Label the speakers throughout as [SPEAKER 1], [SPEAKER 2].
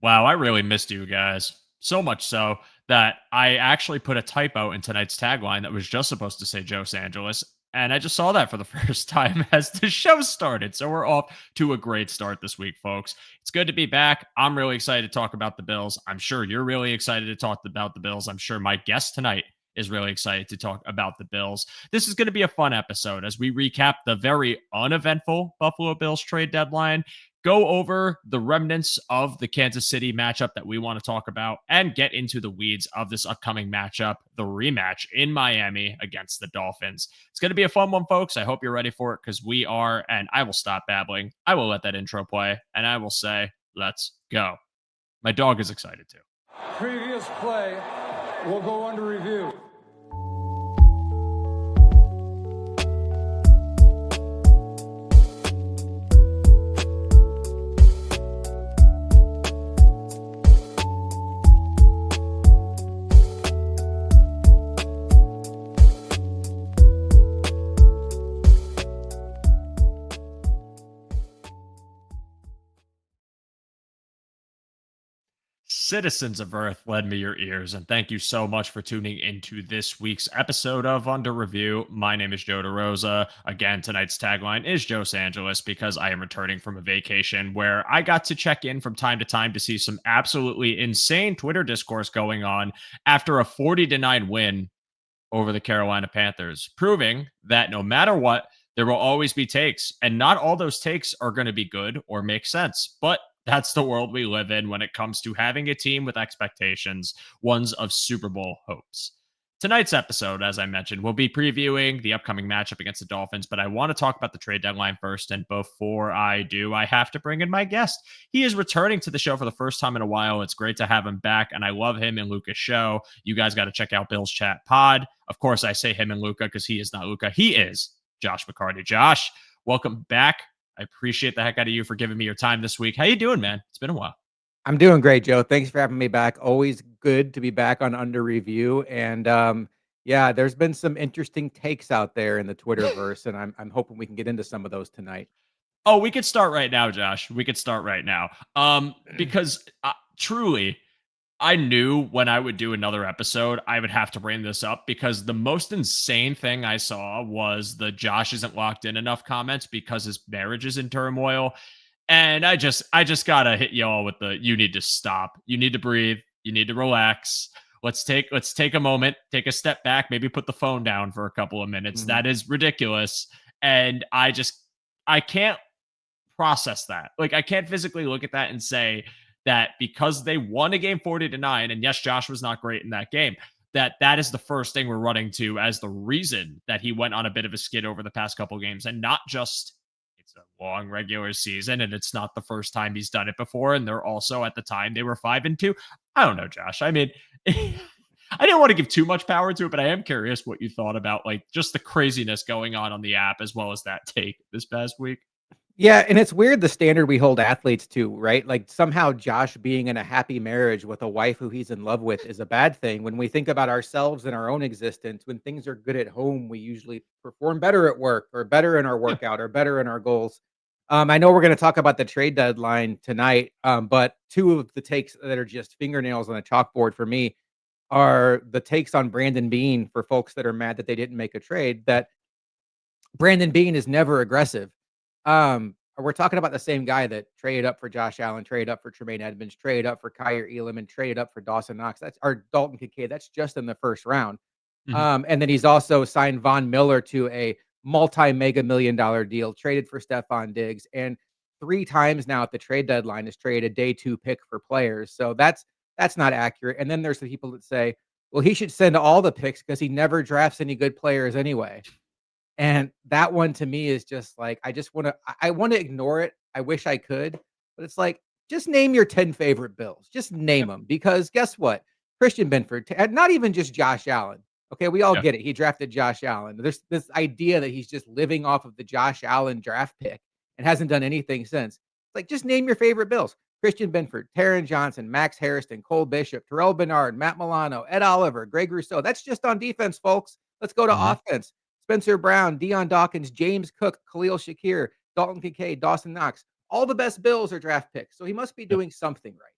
[SPEAKER 1] Wow, I really missed you guys. So much so that I actually put a typo in tonight's tagline that was just supposed to say Los Angeles. And I just saw that for the first time as the show started. So we're off to a great start this week, folks. It's good to be back. I'm really excited to talk about the Bills. I'm sure you're really excited to talk about the Bills. I'm sure my guest tonight is really excited to talk about the Bills. This is going to be a fun episode as we recap the very uneventful Buffalo Bills trade deadline, go over the remnants of the Kansas City matchup that we want to talk about, and get into the weeds of this upcoming matchup, the rematch in Miami against the Dolphins. It's going to be a fun one, folks. I hope you're ready for it because we are, and I will stop babbling. I will let that intro play, and I will say, let's go. My dog is excited too.
[SPEAKER 2] Previous play will go under review.
[SPEAKER 1] Citizens of Earth, lend me your ears, and thank you so much for tuning into this week's episode of Under Review. My name is Joe DeRosa. Again, tonight's tagline is Los Angeles because I am returning from a vacation where I got to check in from time to time to see some absolutely insane Twitter discourse going on after a 40-9 win over the Carolina Panthers, proving that no matter what, there will always be takes, and not all those takes are going to be good or make sense. But that's the world we live in when it comes to having a team with expectations, ones of Super Bowl hopes. Tonight's episode, as I mentioned, we'll be previewing the upcoming matchup against the Dolphins, but I want to talk about the trade deadline first. And before I do, I have to bring in my guest. He is returning to the show for the first time in a while. It's great to have him back, and I love him and Luca's show. You guys got to check out Bill's Chat Pod. Of course, I say him and Luca because he is not Luca. He is Josh McCarty. Josh, welcome back. I appreciate the heck out of you for giving me your time this week. How you doing, man? It's been a while.
[SPEAKER 3] I'm doing great, Joe. Thanks for having me back. Always good to be back on Under Review. And yeah, there's been some interesting takes out there in the Twitterverse, and I'm hoping we can get into some of those tonight.
[SPEAKER 1] Oh, we could start right now, Josh. We could start right now. Because truly, I knew when I would do another episode, I would have to bring this up because the most insane thing I saw was the Josh isn't locked in enough comments because his marriage is in turmoil. And I just gotta hit y'all with the you need to stop. You need to breathe. You need to relax. Let's take a moment, take a step back, maybe put the phone down for a couple of minutes.
[SPEAKER 3] Mhm.
[SPEAKER 1] That is ridiculous. And I can't process that. Like I can't physically look at that and say that because they won a game 40-9, and yes, Josh was not great in that game, that is the first thing we're running to as the reason that he went on a bit of a skid over the past couple games, and not just it's a long regular season and it's not the first time he's done it before. And they're also at the time they were 5-2. I don't know, Josh. I mean, I didn't want to give too much power to it, but I am curious what you thought about like just the craziness going on the app as well as that take this past week.
[SPEAKER 3] Yeah, and it's weird the standard we hold athletes to, right? Like somehow Josh being in a happy marriage with a wife who he's in love with is a bad thing. When we think about ourselves and our own existence, when things are good at home, we usually perform better at work or better in our
[SPEAKER 1] Yeah.
[SPEAKER 3] workout or better in our goals. I know we're going to talk about the trade deadline tonight, but two of the takes that are just fingernails on a chalkboard for me are the takes on Brandon Bean for folks that are mad that they didn't make a trade. That Brandon Bean is never aggressive. We're talking about the same guy that traded up for Josh Allen, traded up for Tremaine Edmonds, traded up for Kyer Elam, and traded up for Dawson Knox. That's our Dalton Kincaid. That's just in the first round.
[SPEAKER 1] Mhm.
[SPEAKER 3] And then he's also signed Von Miller to a multi-mega million-dollar deal, traded for Stephon Diggs, and three times now at the trade deadline has traded a day two pick for players. So that's not accurate. And then there's the people that say, well, he should send all the picks because he never drafts any good players anyway. And that one to me is just like, I wanna ignore it. I wish I could, but it's like, just name your 10 favorite Bills. Just name them because guess what? Christian Benford, not even just Josh Allen. Okay, we all
[SPEAKER 1] Yeah.
[SPEAKER 3] get it. He drafted Josh Allen. There's this idea that he's just living off of the Josh Allen draft pick and hasn't done anything since. It's like, just name your favorite Bills. Christian Benford, Taron Johnson, Max Harrison, Cole Bishop, Terrell Bernard, Matt Milano, Ed Oliver, Greg Rousseau. That's just on defense, folks. Let's go to
[SPEAKER 1] Mhm.
[SPEAKER 3] offense. Spencer Brown, Deion Dawkins, James Cook, Khalil Shakir, Dalton Kincaid, Dawson Knox. All the best Bills are draft picks. So he must be
[SPEAKER 1] Yep.
[SPEAKER 3] doing something right.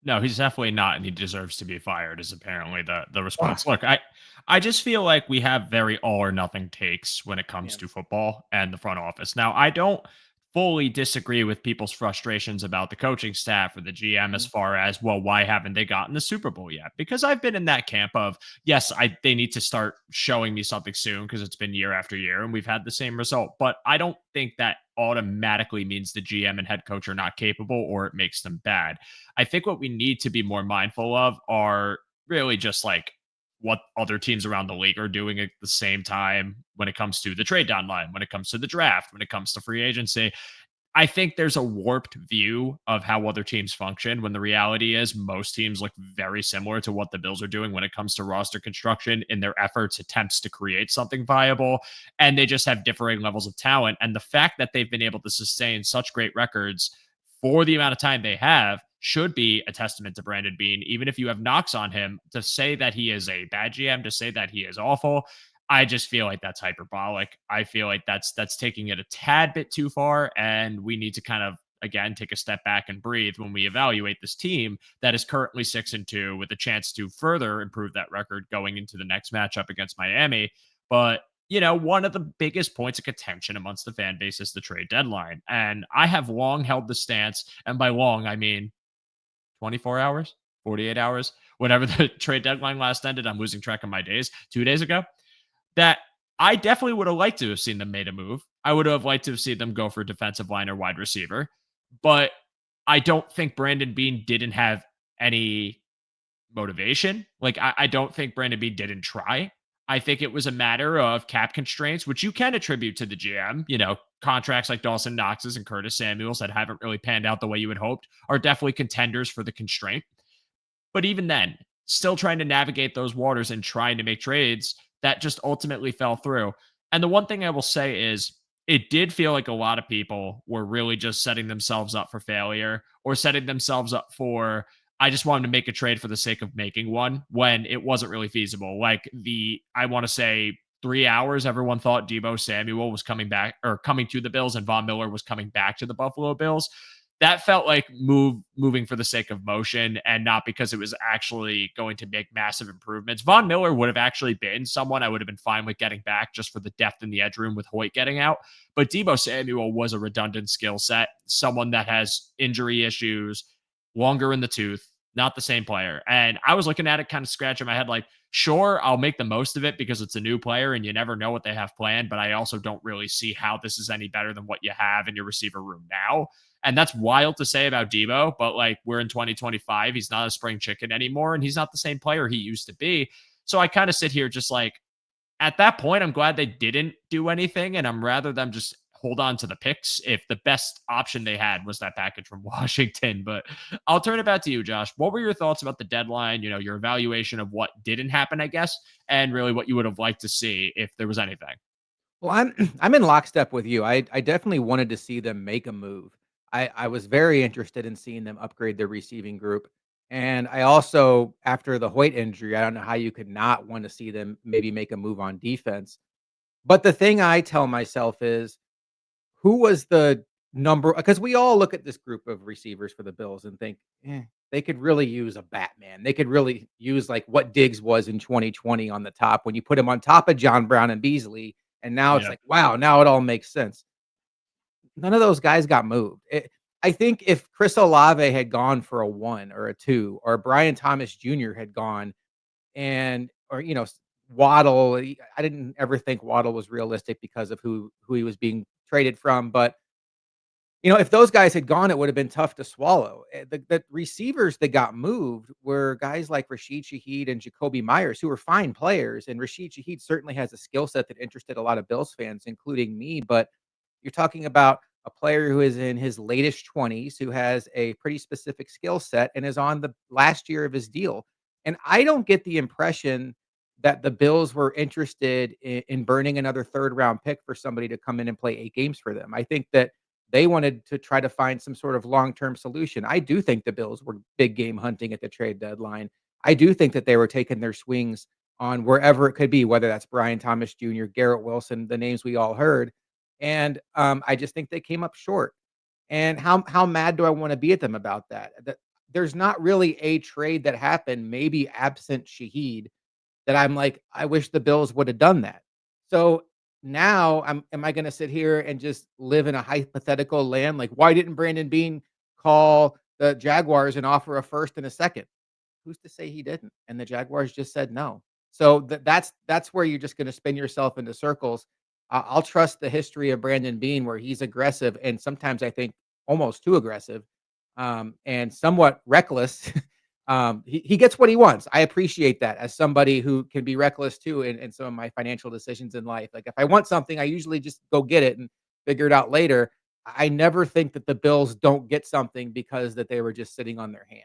[SPEAKER 1] No, he's definitely not, and he deserves to be fired. Is apparently the
[SPEAKER 3] Ugh,
[SPEAKER 1] response. Look, I just feel like we have very all or nothing takes when it comes
[SPEAKER 3] yeah.
[SPEAKER 1] to football and the front office. Now, I don't fully disagree with people's frustrations about the coaching staff or the GM as
[SPEAKER 3] Mhm.
[SPEAKER 1] far as, well, why haven't they gotten the Super Bowl yet? Because I've been in that camp of, yes, they need to start showing me something soon because it's been year after year and we've had the same result. But I don't think that automatically means the GM and head coach are not capable or it makes them bad. I think what we need to be more mindful of are really just like what other teams around the league are doing at the same time when it comes to the trade deadline, when it comes to the draft, when it comes to free agency. I think there's a warped view of how other teams function when the reality is most teams look very similar to what the Bills are doing when it comes to roster construction in their efforts, attempts to create something viable. And they just have differing levels of talent. And the fact that they've been able to sustain such great records for the amount of time they have should be a testament to Brandon Bean, even if you have knocks on him. To say that he is a bad GM, to say that he is awful, I just feel like that's hyperbolic. I feel like that's taking it a tad bit too far, and we need to kind of again take a step back and breathe when we evaluate this team that is currently 6-2 with a chance to further improve that record going into the next matchup against Miami. But one of the biggest points of contention amongst the fan base is the trade deadline. And I have long held the stance, and by long, I mean 24 hours, 48 hours, whenever the trade deadline last ended. I'm losing track of my days, 2 days ago, that I definitely would have liked to have seen them made a move. I would have liked to have seen them go for defensive line or wide receiver. But I don't think Brandon Bean didn't have any motivation. Like, I don't think Brandon Bean didn't try. I think it was a matter of cap constraints, which you can attribute to the GM. Contracts like Dawson Knox's and Curtis Samuels that haven't really panned out the way you had hoped are definitely contenders for the constraint. But even then, still trying to navigate those waters and trying to make trades that just ultimately fell through. And the one thing I will say is it did feel like a lot of people were really just setting themselves up for failure or setting themselves up for, I just wanted to make a trade for the sake of making one when it wasn't really feasible. Like I want to say 3 hours, everyone thought Debo Samuel was coming back or coming to the Bills and Von Miller was coming back to the Buffalo Bills. That felt like moving for the sake of motion and not because it was actually going to make massive improvements. Von Miller would have actually been someone I would have been fine with getting back just for the depth in the edge room with Hoyt getting out. But Debo Samuel was a redundant skill set, someone that has injury issues, longer in the tooth, not the same player. And I was looking at it, kind of scratching my head like, sure, I'll make the most of it because it's a new player and you never know what they have planned. But I also don't really see how this is any better than what you have in your receiver room now. And that's wild to say about Debo, but like we're in 2025. He's not a spring chicken anymore, and he's not the same player he used to be. So I kind of sit here just like at that point, I'm glad they didn't do anything, and I'm rather them just hold on to the picks if the best option they had was that package from Washington. But I'll turn it back to you, Josh. What were your thoughts about the deadline? Your evaluation of what didn't happen, I guess, and really what you would have liked to see if there was anything.
[SPEAKER 3] Well, I'm I'm in lockstep with you. I definitely wanted to see them make a move. I was very interested in seeing them upgrade their receiving group. And I also, after the Hoyt injury, I don't know how you could not want to see them maybe make a move on defense. But the thing I tell myself is who was the number, because we all look at this group of receivers for the Bills and think, they could really use a Batman. They could really use like what Diggs was in 2020 on the top when you put him on top of John Brown and Beasley. And now it's
[SPEAKER 1] Yeah.
[SPEAKER 3] like, wow, now it all makes sense. None of those guys got moved. I think if Chris Olave had gone for a 1 or a 2, or Brian Thomas Jr. had gone and or Waddle, I didn't ever think Waddle was realistic because of who he was being traded from, but if those guys had gone, it would have been tough to swallow. The receivers that got moved were guys like Rashid Shaheed and Jacoby Myers, who were fine players. And Rashid Shaheed certainly has a skill set that interested a lot of Bills fans, including me. But you're talking about a player who is in his latest 20s, who has a pretty specific skill set and is on the last year of his deal. And I don't get the impression that the Bills were interested in burning another third round pick for somebody to come in and play 8 games for them. I think that they wanted to try to find some sort of long-term solution. I do think the Bills were big game hunting at the trade deadline. I do think that they were taking their swings on wherever it could be, whether that's Brian Thomas Jr., Garrett Wilson, the names we all heard. And I just think they came up short. And how mad do I want to be at them about that? there's not really a trade that happened, maybe absent Shaheed, that I'm like, I wish the Bills would have done that. So now am I gonna sit here and just live in a hypothetical land? Like, why didn't Brandon Bean call the Jaguars and offer a first and a second? Who's to say he didn't? And the Jaguars just said no. So that's where you're just gonna spin yourself into circles. I'll trust the history of Brandon Bean where he's aggressive and sometimes I think almost too aggressive, and somewhat reckless. He gets what he wants. I appreciate that as somebody who can be reckless too in some of my financial decisions in life. Like if I want something, I usually just go get it and figure it out later. I never think that the Bills don't get something because that they were just sitting on their hands.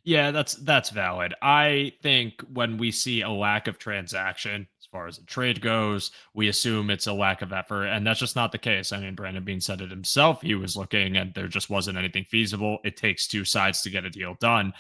[SPEAKER 1] Yeah, that's valid. I think when we see a lack of transaction as far as a trade goes, we assume it's a lack of effort, and that's just not the case. I mean, Brandon Bean said it himself. He was looking, and there just wasn't anything feasible. It takes two sides to get a deal done.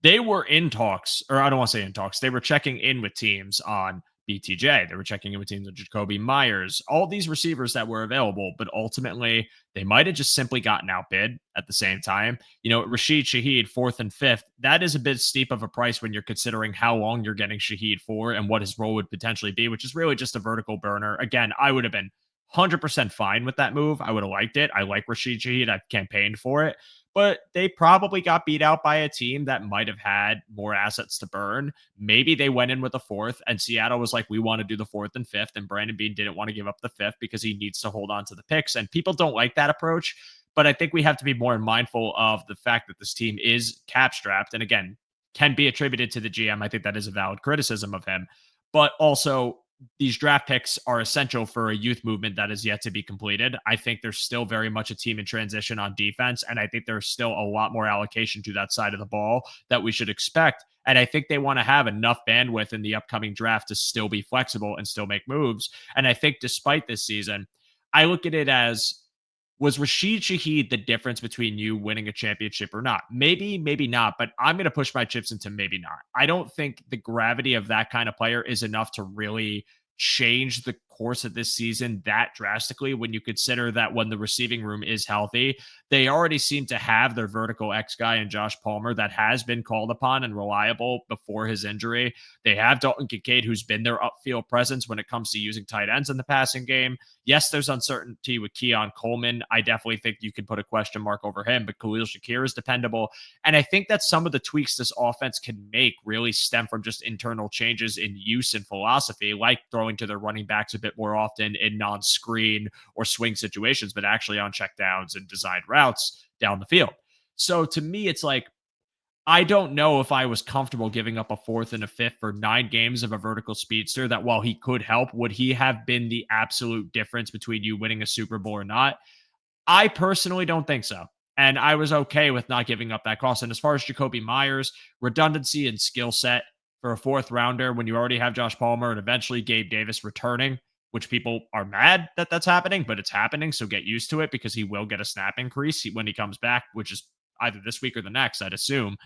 [SPEAKER 1] They were in talks, or I don't want to say in talks. They were checking in with teams on BTJ. They were checking in with teams on Jacoby Myers, all these receivers that were available, but ultimately they might have just simply gotten outbid at the same time. Rashid Shaheed, fourth and fifth, that is a bit steep of a price when you're considering how long you're getting Shaheed for and what his role would potentially be, which is really just a vertical burner. Again, I would have been 100% fine with that move. I would have liked it. I like Rashid Shaheed. I've campaigned for it, but they probably got beat out by a team that might have had more assets to burn. Maybe they went in with a fourth, and Seattle was like, we want to do the fourth and fifth. And Brandon Bean didn't want to give up the fifth because he needs to hold on to the picks. And people don't like that approach. But I think we have to be more mindful of the fact that this team is cap strapped. And again, can be attributed to the GM. I think that is a valid criticism of him. But also, these draft picks are essential for a youth movement that is yet to be completed. I think there's still very much a team in transition on defense. And I think there's still a lot more allocation to that side of the ball that we should expect. And I think they want to have enough bandwidth in the upcoming draft to still be flexible and still make moves. And I think despite this season, I look at it as, was Rashid Shaheed the difference between you winning a championship or not? Maybe, maybe not, but I'm going to push my chips into maybe not. I don't think the gravity of that kind of player is enough to really change the course of this season that drastically when you consider that when the receiving room is healthy, they already seem to have their vertical X guy in Josh Palmer that has been called upon and reliable before his injury. They have Dalton Kincaid, who's been their upfield presence when it comes to using tight ends in the passing game. Yes, there's uncertainty with Keon Coleman. I definitely think you can put a question mark over him, but Khalil Shakir is dependable. And I think that some of the tweaks this offense can make really stem from just internal changes in use and philosophy, like throwing to their running backs a bit more often in non-screen or swing situations, but actually on checkdowns and designed routes down the field. So to me, it's like, I don't know if I was comfortable giving up a fourth and a fifth for 9 games of a vertical speedster that while he could help, would he have been the absolute difference between you winning a Super Bowl or not? I personally don't think so. And I was okay with not giving up that cost. And as far as Jacoby Myers, redundancy and skill set for a fourth rounder when you already have Josh Palmer and eventually Gabe Davis returning, which people are mad that that's happening, but it's happening. So get used to it because he will get a snap increase when he comes back, which is either this week or the next, I'd assume.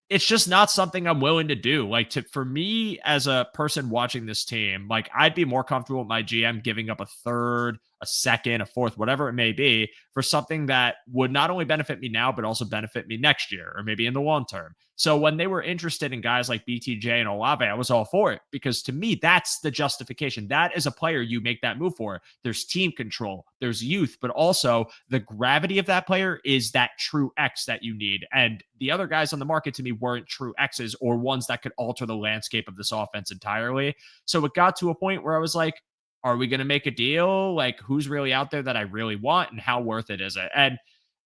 [SPEAKER 1] It's just not something I'm willing to do. Like, for me as a person watching this team, like, I'd be more comfortable with my GM giving up a third, a second, a fourth, whatever it may be, for something that would not only benefit me now, but also benefit me next year or maybe in the long term. So when they were interested in guys like BTJ and Olave, I was all for it because to me, that's the justification. That is a player you make that move for. There's team control, there's youth, but also the gravity of that player is that true X that you need. And the other guys on the market to me weren't true X's or ones that could alter the landscape of this offense entirely. So it got to a point where I was like, are we going to make a deal? Like, who's really out there that I really want and how worth it is it? And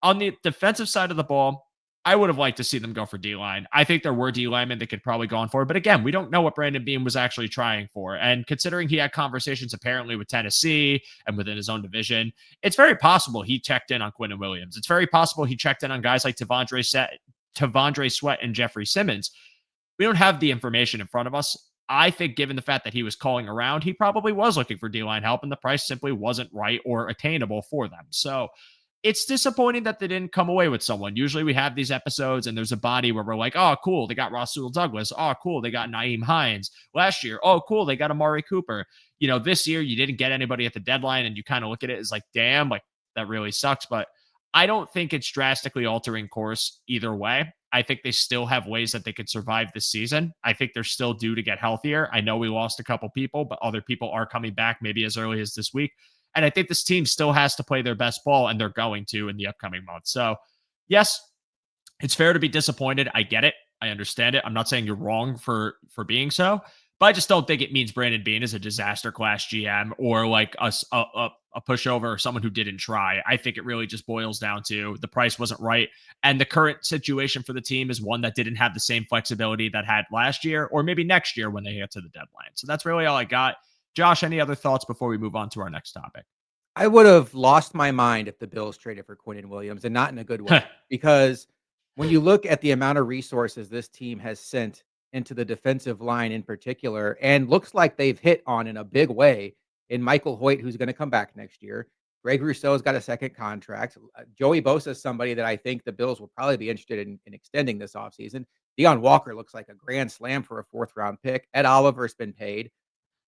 [SPEAKER 1] on the defensive side of the ball, I would have liked to see them go for D line. I think there were D linemen that could probably gone for it. But again, we don't know what Brandon Beam was actually trying for. And considering he had conversations apparently with Tennessee and within his own division, it's very possible he checked in on Quinton Williams. It's very possible he checked in on guys like Tavondre Sweat and Jeffrey Simmons. We don't have the information in front of us. I think given the fact that he was calling around, he probably was looking for D-line help and the price simply wasn't right or attainable for them. So it's disappointing that they didn't come away with someone. Usually we have these episodes and there's a body where we're like, oh, cool, they got Rasul Douglas. Oh, cool, they got Naeem Hines. Last year, oh, cool, they got Amari Cooper. This year you didn't get anybody at the deadline and you kind of look at it as like, damn, like that really sucks. But I don't think it's drastically altering course either way. I think they still have ways that they could survive this season. I think they're still due to get healthier. I know we lost a couple people, but other people are coming back maybe as early as this week. And I think this team still has to play their best ball, and they're going to in the upcoming months. So, yes, it's fair to be disappointed. I get it. I understand it. I'm not saying you're wrong for being so, but I just don't think it means Brandon Beane is a disaster class GM or like a pushover or someone who didn't try. I think it really just boils down to the price wasn't right, and the current situation for the team is one that didn't have the same flexibility that had last year or maybe next year when they get to the deadline. So that's really all I got. Josh, any other thoughts before we move on to our next topic?
[SPEAKER 3] I would have lost my mind if the Bills traded for Quinnen Williams, and not in a good way, because when you look at the amount of resources this team has sent into the defensive line in particular, and looks like they've hit on in a big way in Michael Hoyt, who's going to come back next year. Greg Rousseau's got a second contract. Joey Bosa is somebody that I think the Bills will probably be interested in extending this offseason. Deion Walker looks like a grand slam for a fourth round pick. Ed Oliver's been paid.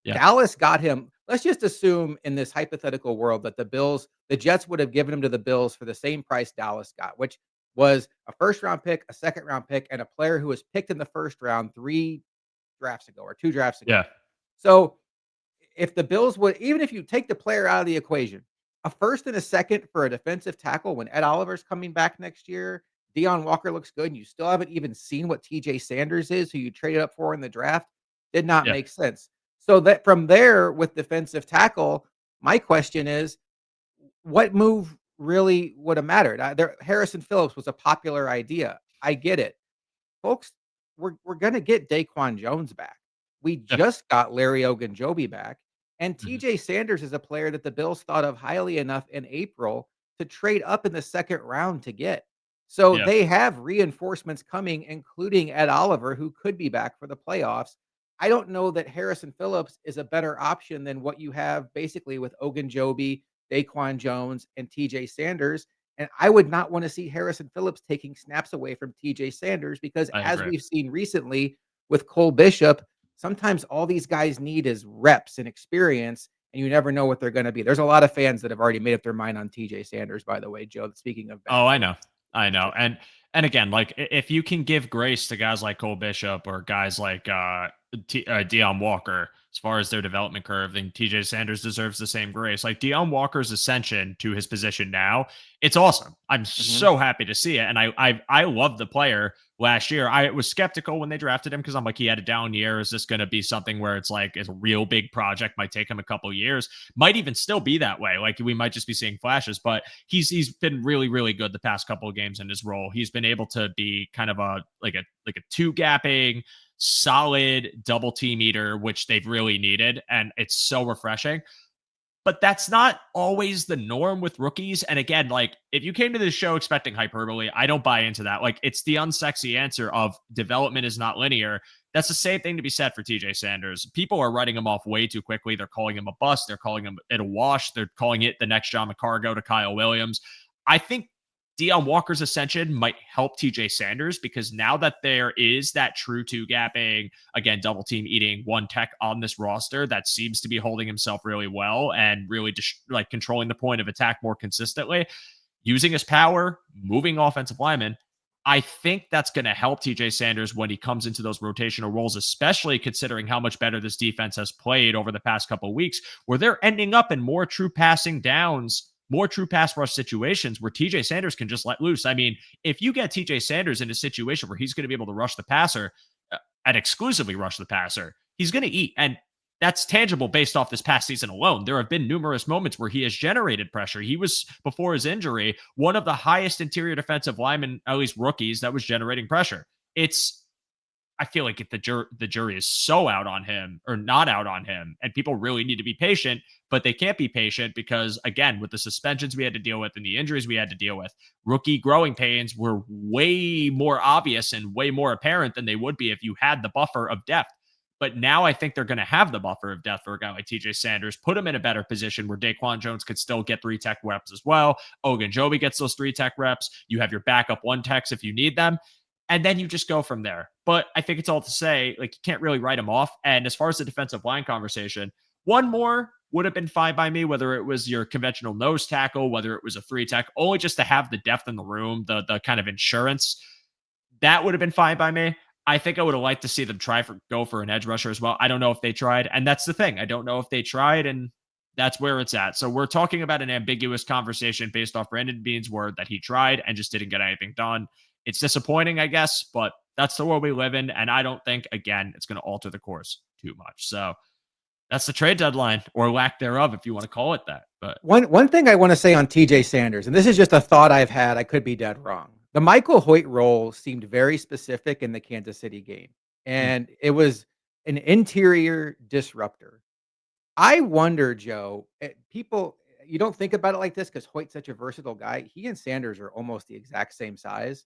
[SPEAKER 1] Yeah.
[SPEAKER 3] Dallas got him. Let's just assume in this hypothetical world that the Jets would have given him to the Bills for the same price Dallas got, which was a first round pick, a second round pick, and a player who was picked in the first round 3 drafts ago or 2 drafts ago.
[SPEAKER 1] Yeah.
[SPEAKER 3] So if the Bills would, even if you take the player out of the equation, a first and a second for a defensive tackle when Ed Oliver's coming back next year, Deion Walker looks good, and you still haven't even seen what TJ Sanders is, who you traded up for in the draft, did not
[SPEAKER 1] Yeah.
[SPEAKER 3] make sense. So that from there with defensive tackle, my question is, what move really would have mattered? Harrison Phillips was a popular idea. I get it. Folks, we're gonna get Daquan Jones back. We
[SPEAKER 1] Yeah.
[SPEAKER 3] just got Larry Ogunjobi back, and
[SPEAKER 1] Mhm.
[SPEAKER 3] TJ Sanders is a player that the Bills thought of highly enough in April to trade up in the second round to get. So
[SPEAKER 1] Yeah.
[SPEAKER 3] they have reinforcements coming, including Ed Oliver, who could be back for the playoffs. I don't know that Harrison Phillips is a better option than what you have basically with Ogunjobi, Daquan Jones, and TJ Sanders. And I would not want to see Harrison Phillips taking snaps away from TJ Sanders because,
[SPEAKER 1] I
[SPEAKER 3] as
[SPEAKER 1] agree.
[SPEAKER 3] we've seen recently with Cole Bishop, sometimes all these guys need is reps and experience, and you never know what they're going to be. There's a lot of fans that have already made up their mind on TJ Sanders, by the way, Joe. Speaking of
[SPEAKER 1] Oh, I
[SPEAKER 3] backfield.
[SPEAKER 1] know. I know. And again, like if you can give grace to guys like Cole Bishop or guys like Deion Walker as far as their development curve, then TJ Sanders deserves the same grace. Like Deion Walker's ascension to his position now, it's awesome. I'm
[SPEAKER 3] Mhm.
[SPEAKER 1] so happy to see it. And I love the player last year. I was skeptical when they drafted him because I'm like, he had a down year. Is this going to be something where it's like it's a real big project, might take him a couple years, might even still be that way. Like we might just be seeing flashes, but he's been really really good the past couple of games in his role. He's been able to be kind of a two gapping solid double team eater, which they've really needed, and it's so refreshing. But that's not always the norm with rookies. And again, like if you came to this show expecting hyperbole, I don't buy into that. Like it's the unsexy answer of development is not linear. That's the same thing to be said for TJ Sanders. People are writing him off way too quickly. They're calling him a bust. They're calling him it a wash. They're calling it the next John McCargo to Kyle Williams. I think Deion Walker's ascension might help TJ Sanders because now that there is that true two gapping, again, double team eating one tech on this roster that seems to be holding himself really well and really just like controlling the point of attack more consistently, using his power, moving offensive linemen. I think that's going to help TJ Sanders when he comes into those rotational roles, especially considering how much better this defense has played over the past couple of weeks, where they're ending up in more true passing downs, more true pass rush situations where TJ Sanders can just let loose. I mean, if you get TJ Sanders in a situation where he's going to be able to rush the passer and exclusively rush the passer, he's going to eat. And that's tangible based off this past season alone. There have been numerous moments where he has generated pressure. He was, before his injury, one of the highest interior defensive linemen, at least rookies, that was generating pressure. It's, I feel like if the jury is so out on him or not out on him, and people really need to be patient, but they can't be patient because, again, with the suspensions we had to deal with and the injuries we had to deal with, rookie growing pains were way more obvious and way more apparent than they would be if you had the buffer of depth. But now I think they're going to have the buffer of depth for a guy like TJ Sanders, put him in a better position where Daquan Jones could still get 3 tech reps as well. Ogunjobi gets those 3 tech reps. You have your backup 1 techs if you need them. And then you just go from there. But I think it's all to say, like, you can't really write him off. And as far as the defensive line conversation, One more would have been fine by me, whether it was your conventional nose tackle, whether it was a three tech, only just to have the depth in the room, the kind of insurance. That would have been fine by me. I think I would have liked to see them go for an edge rusher as well. I don't know if they tried, and that's the thing. I don't know if they tried, and that's where it's at. So we're talking about an ambiguous conversation based off Brandon Beane's word that he tried and just didn't get anything done. It's disappointing, I guess, but that's the world we live in, and I don't think again it's going to alter the course too much. So that's the trade deadline or lack thereof, if you want to call it that. But
[SPEAKER 3] One thing I want to say on TJ Sanders, and this is just a thought I've had, I could be dead wrong. The Michael Hoyt role seemed very specific in the Kansas City game,
[SPEAKER 1] mm,
[SPEAKER 3] and it was an interior disruptor. I wonder, Joe, people, you don't think about it like this because Hoyt's such a versatile guy. He and Sanders are almost the exact same size.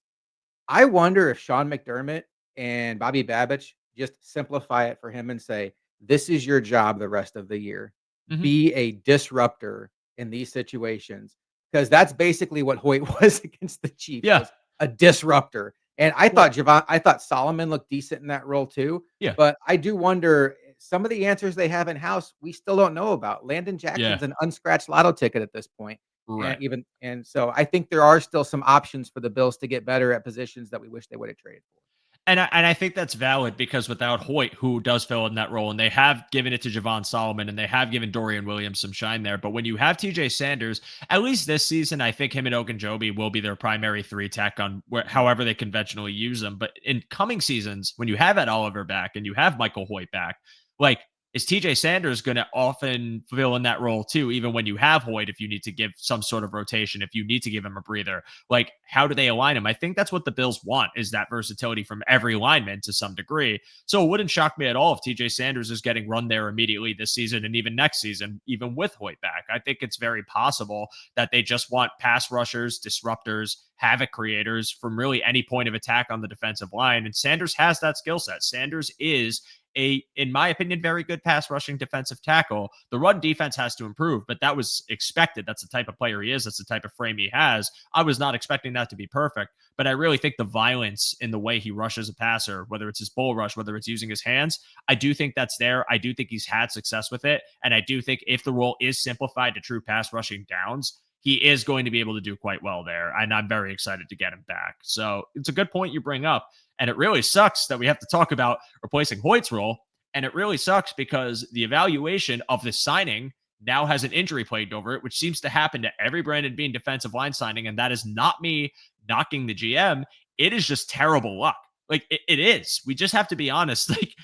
[SPEAKER 3] I wonder if Sean McDermott and Bobby Babich just simplify it for him and say, "This is your job the rest of the year.
[SPEAKER 1] mhm.
[SPEAKER 3] Be a disruptor in these situations." Because that's basically what Hoyt was against the Chiefs,
[SPEAKER 1] Yeah,
[SPEAKER 3] was a disruptor. And
[SPEAKER 1] well,
[SPEAKER 3] I thought Solomon looked decent in that role too,
[SPEAKER 1] yeah,
[SPEAKER 3] but I do wonder, some of the answers they have in house, we still don't know about. Landon
[SPEAKER 1] yeah,
[SPEAKER 3] Jackson's an unscratched lotto ticket at this point.
[SPEAKER 1] right.
[SPEAKER 3] And so I think there are still some options for the Bills to get better at positions that we wish they would have traded for.
[SPEAKER 1] And I think that's valid because without Hoyt, who does fill in that role, and they have given it to Javon Solomon and they have given Dorian Williams some shine there. But when you have TJ Sanders, at least this season, I think him and Ogunjobi will be their primary three tech on however they conventionally use them. But in coming seasons, when you have Ed Oliver back and you have Michael Hoyt back, like, is TJ Sanders going to often fill in that role too, even when you have Hoyt, if you need to give some sort of rotation, if you need to give him a breather? Like, how do they align him? I think that's what the Bills want, is that versatility from every lineman to some degree. So it wouldn't shock me at all if TJ Sanders is getting run there immediately this season and even next season, even with Hoyt back. I think it's very possible that they just want pass rushers, disruptors, havoc creators from really any point of attack on the defensive line. And Sanders has that skill set. Sanders is in my opinion, very good pass rushing defensive tackle. The run defense has to improve, but that was expected. That's the type of player he is. That's the type of frame he has. I was not expecting that to be perfect, but I really think the violence in the way he rushes a passer, whether it's his bull rush, whether it's using his hands, I do think that's there. I do think he's had success with it. And I do think if the role is simplified to true pass rushing downs, he is going to be able to do quite well there. And I'm very excited to get him back. So it's a good point you bring up. And it really sucks that we have to talk about replacing Hoyt's role. And it really sucks because the evaluation of the signing now has an injury plagued over it, which seems to happen to every Brandon Beane defensive line signing. And that is not me knocking the GM. It is just terrible luck. Like, it is. We just have to be honest. Like,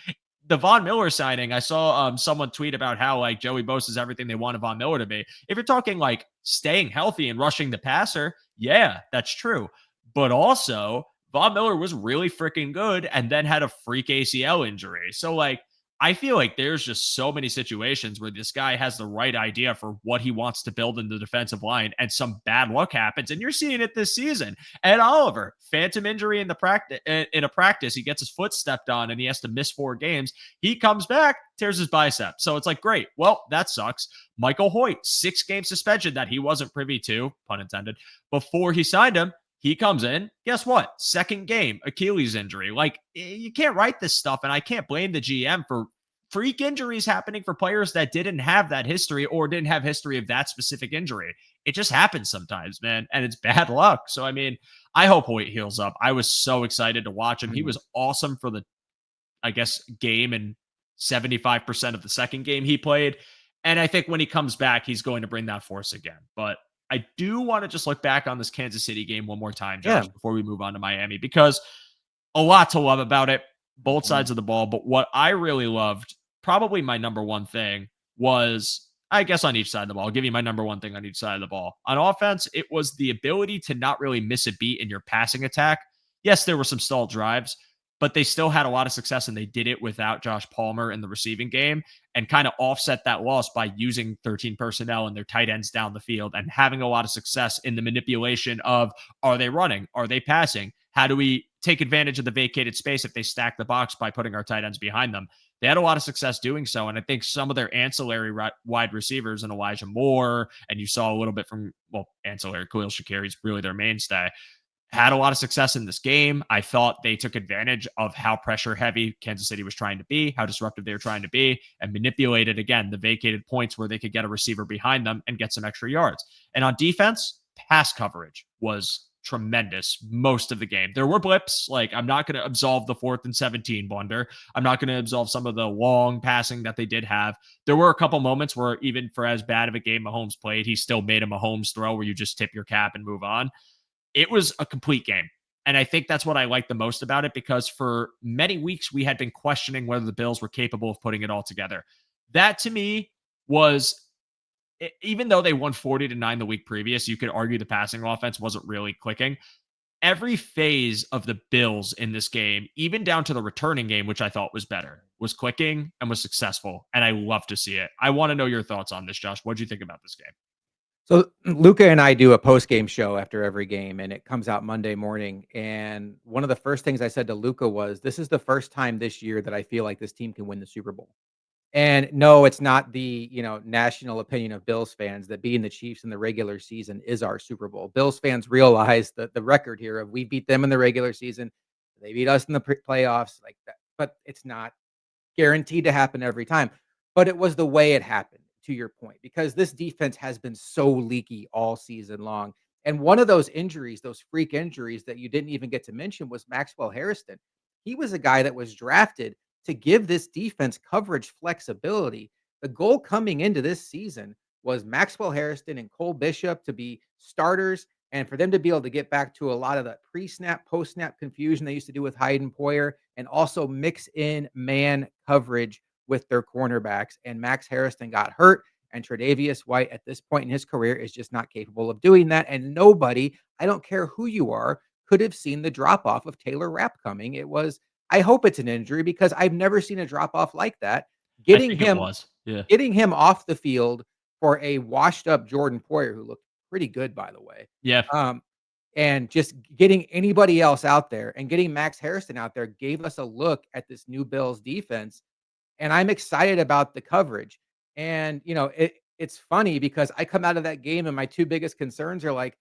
[SPEAKER 1] the Von Miller signing, I saw someone tweet about how like Joey Bosa is everything they wanted Von Miller to be. If you're talking like staying healthy and rushing the passer, yeah, that's true. But also, Von Miller was really freaking good and then had a freak ACL injury. So like, I feel like there's just so many situations where this guy has the right idea for what he wants to build in the defensive line, and some bad luck happens, and you're seeing it this season. Ed Oliver, phantom injury in the practice, in a practice, he gets his foot stepped on, and he has to miss 4 games. He comes back, tears his bicep. So it's like, great. Well, that sucks. Michael Hoyt, 6-game suspension that he wasn't privy to, pun intended, before he signed him. He comes in, guess what? Second game, Achilles injury. Like, you can't write this stuff, and I can't blame the GM for freak injuries happening for players that didn't have that history or didn't have history of that specific injury. It just happens sometimes, man, and it's bad luck. So, I mean, I hope Hoyt heals up. I was so excited to watch him. He
[SPEAKER 3] Mhm.
[SPEAKER 1] was awesome for the, I guess, game and 75% of the second game he played. And I think when he comes back, he's going to bring that force again. But I do want to just look back on this Kansas City game one more time,
[SPEAKER 3] Yeah.
[SPEAKER 1] Josh, before we move on to Miami, because a lot to love about it, both
[SPEAKER 3] Mhm.
[SPEAKER 1] sides of the ball. But what I really loved, probably my number one thing, was, I guess, on each side of the ball. I'll give you my number one thing on each side of the ball. On offense, it was the ability to not really miss a beat in your passing attack. Yes, there were some stalled drives, but they still had a lot of success, and they did it without Josh Palmer in the receiving game, and kind of offset that loss by using 13 personnel and their tight ends down the field and having a lot of success in the manipulation of, are they running? Are they passing? How do we take advantage of the vacated space if they stack the box by putting our tight ends behind them? They had a lot of success doing so. And I think some of their ancillary wide receivers, and Elijah Moore, and you saw a little bit from, well, ancillary Khalil Shakir, he's really their mainstay. had a lot of success in this game. I thought they took advantage of how pressure heavy Kansas City was trying to be, how disruptive they were trying to be, and manipulated again the vacated points where they could get a receiver behind them and get some extra yards. And on defense, pass coverage was tremendous most of the game. There were blips, like I'm not going to absolve the 4th and 17 blunder. I'm not going to absolve some of the long passing that they did have. There were a couple moments where even for as bad of a game Mahomes played, he still made a Mahomes throw where you just tip your cap and move on. It was a complete game. And I think that's what I like the most about it, because for many weeks we had been questioning whether the Bills were capable of putting it all together. That to me was, even though they won 40-9 the week previous, you could argue the passing offense wasn't really clicking. Every phase of the Bills in this game, even down to the returning game, which I thought was better, was clicking and was successful. And I love to see it. I want to know your thoughts on this, Josh. What do you think about this game?
[SPEAKER 3] So Luca and I do a post game show after every game, and it comes out Monday morning. And one of the first things I said to Luca was, "This is the first time this year that I feel like this team can win the Super Bowl." And no, it's not the, national opinion of Bills fans that beating the Chiefs in the regular season is our Super Bowl. Bills fans realize that the record here of we beat them in the regular season, they beat us in the playoffs, like that. But it's not guaranteed to happen every time. But it was the way it happened, to your point, because this defense has been so leaky all season long. And one of those injuries, those freak injuries that you didn't even get to mention, was Maxwell Harrison. He was a guy that was drafted to give this defense coverage flexibility. The goal coming into this season was Maxwell Harrison and Cole Bishop to be starters, and for them to be able to get back to a lot of the pre-snap, post-snap confusion they used to do with Hyde and Poyer, and also mix in man coverage with their cornerbacks. And Max Harrison got hurt, and Tre'Davious White at this point in his career is just not capable of doing that. And nobody, I don't care who you are, could have seen the drop off of Taylor Rapp coming. It was, I hope it's an injury, because I've never seen a drop off like that.
[SPEAKER 1] I
[SPEAKER 3] Getting
[SPEAKER 1] think it
[SPEAKER 3] him
[SPEAKER 1] was. Yeah.
[SPEAKER 3] getting him off the field for a washed up Jordan Poyer, who looked pretty good, by the way.
[SPEAKER 1] Yeah.
[SPEAKER 3] Um, and just getting anybody else out there and getting Max Harrison out there gave us a look at this new Bills defense. And I'm excited about the coverage. And, it's funny because I come out of that game and my two biggest concerns are like,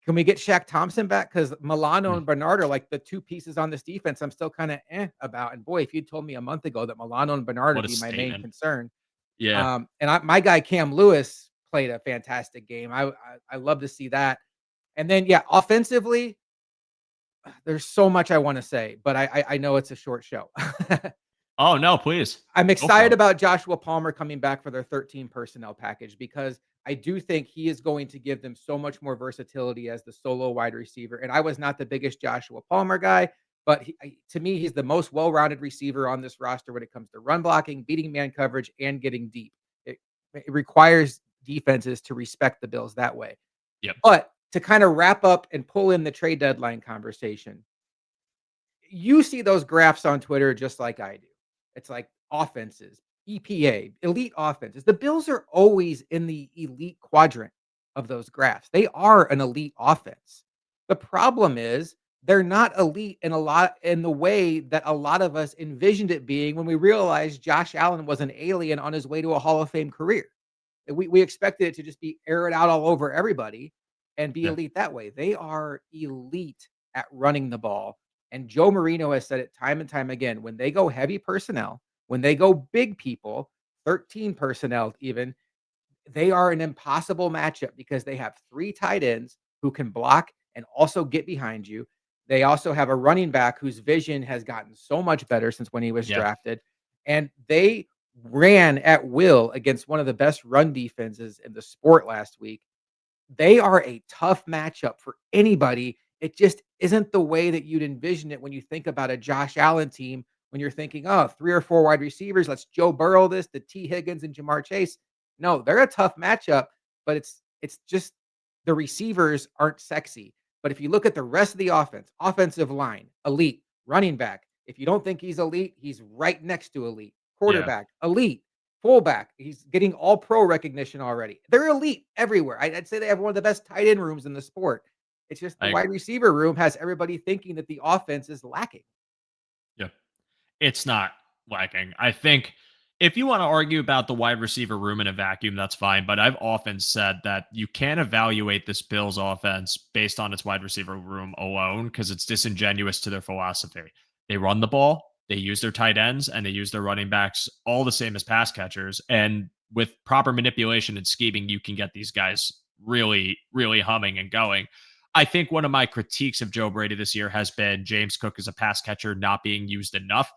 [SPEAKER 3] can we get Shaq Thompson back? Because Milano
[SPEAKER 1] Mm.
[SPEAKER 3] and Bernard are like the two pieces on this defense I'm still kind of about. And boy, if you told me a month ago that Milano and Bernard
[SPEAKER 1] What
[SPEAKER 3] would
[SPEAKER 1] a
[SPEAKER 3] be my main
[SPEAKER 1] statement.
[SPEAKER 3] concern.
[SPEAKER 1] Yeah.
[SPEAKER 3] My guy Cam Lewis played a fantastic game. I love to see that. And then, yeah, offensively, there's so much I want to say, but I know it's a short show.
[SPEAKER 1] Oh, no, please.
[SPEAKER 3] I'm
[SPEAKER 1] Go for
[SPEAKER 3] excited
[SPEAKER 1] it.
[SPEAKER 3] about Joshua Palmer coming back for their 13 personnel package, because I do think he is going to give them so much more versatility as the solo wide receiver. And I was not the biggest Joshua Palmer guy, but to me, he's the most well-rounded receiver on this roster when it comes to run blocking, beating man coverage, and getting deep. It, it requires defenses to respect the Bills that way.
[SPEAKER 1] Yep.
[SPEAKER 3] But to kind of wrap up and pull in the trade deadline conversation, you see those graphs on Twitter just like I do. It's like offenses, EPA, elite offenses. The Bills are always in the elite quadrant of those graphs. They are an elite offense. The problem is they're not elite in the way that a lot of us envisioned it being when we realized Josh Allen was an alien on his way to a Hall of Fame career. We expected it to just be air it out all over everybody and be
[SPEAKER 1] Yeah.
[SPEAKER 3] elite that way. They are elite at running the ball. And Joe Marino has said it time and time again. When they go heavy personnel, when they go big people, 13 personnel even, they are an impossible matchup because they have three tight ends who can block and also get behind you. They also have a running back whose vision has gotten so much better since when he was
[SPEAKER 1] Yeah.
[SPEAKER 3] drafted. And they ran at will against one of the best run defenses in the sport last week. They are a tough matchup for anybody. It just isn't the way that you'd envision it when you think about a Josh Allen team, when you're thinking, oh, 3 or 4 wide receivers, let's Joe Burrow this to T. Higgins and Jamar Chase. No, they're a tough matchup, but it's just the receivers aren't sexy. But if you look at the rest of the offense, offensive line, elite, running back, if you don't think he's elite, he's right next to elite.
[SPEAKER 1] Yeah.
[SPEAKER 3] Quarterback, elite. Fullback, he's getting all pro recognition already. They're elite everywhere. I'd say they have one of the best tight end rooms in the sport. It's just the
[SPEAKER 1] I
[SPEAKER 3] wide
[SPEAKER 1] agree.
[SPEAKER 3] receiver room has everybody thinking that the offense is lacking.
[SPEAKER 1] Yeah. It's not lacking. I think if you want to argue about the wide receiver room in a vacuum, that's fine. But I've often said that you can't evaluate this Bills offense based on its wide receiver room alone because it's disingenuous to their philosophy. They run the ball, they use their tight ends, and they use their running backs all the same as pass catchers. And with proper manipulation and scheming, you can get these guys really, really humming and going. I think one of my critiques of Joe Brady this year has been James Cook as a pass catcher not being used enough.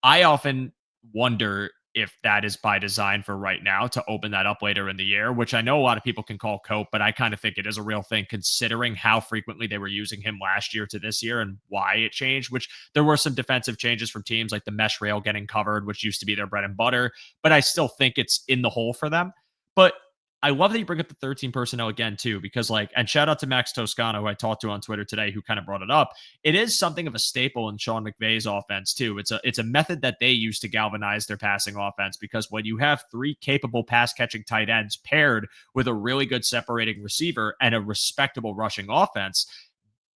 [SPEAKER 1] I often wonder if that is by design for right now to open that up later in the year, which I know a lot of people can call cope, but I kind of think it is a real thing considering how frequently they were using him last year to this year and why it changed, which there were some defensive changes from teams like the mesh rail getting covered, which used to be their bread and butter, but I still think it's in the hole for them. But I love that you bring up the 13 personnel again, too, because and shout out to Max Toscano, who I talked to on Twitter today, who kind of brought it up. It is something of a staple in Sean McVay's offense, too. It's a method that they use to galvanize their passing offense because when you have three capable pass catching tight ends paired with a really good separating receiver and a respectable rushing offense,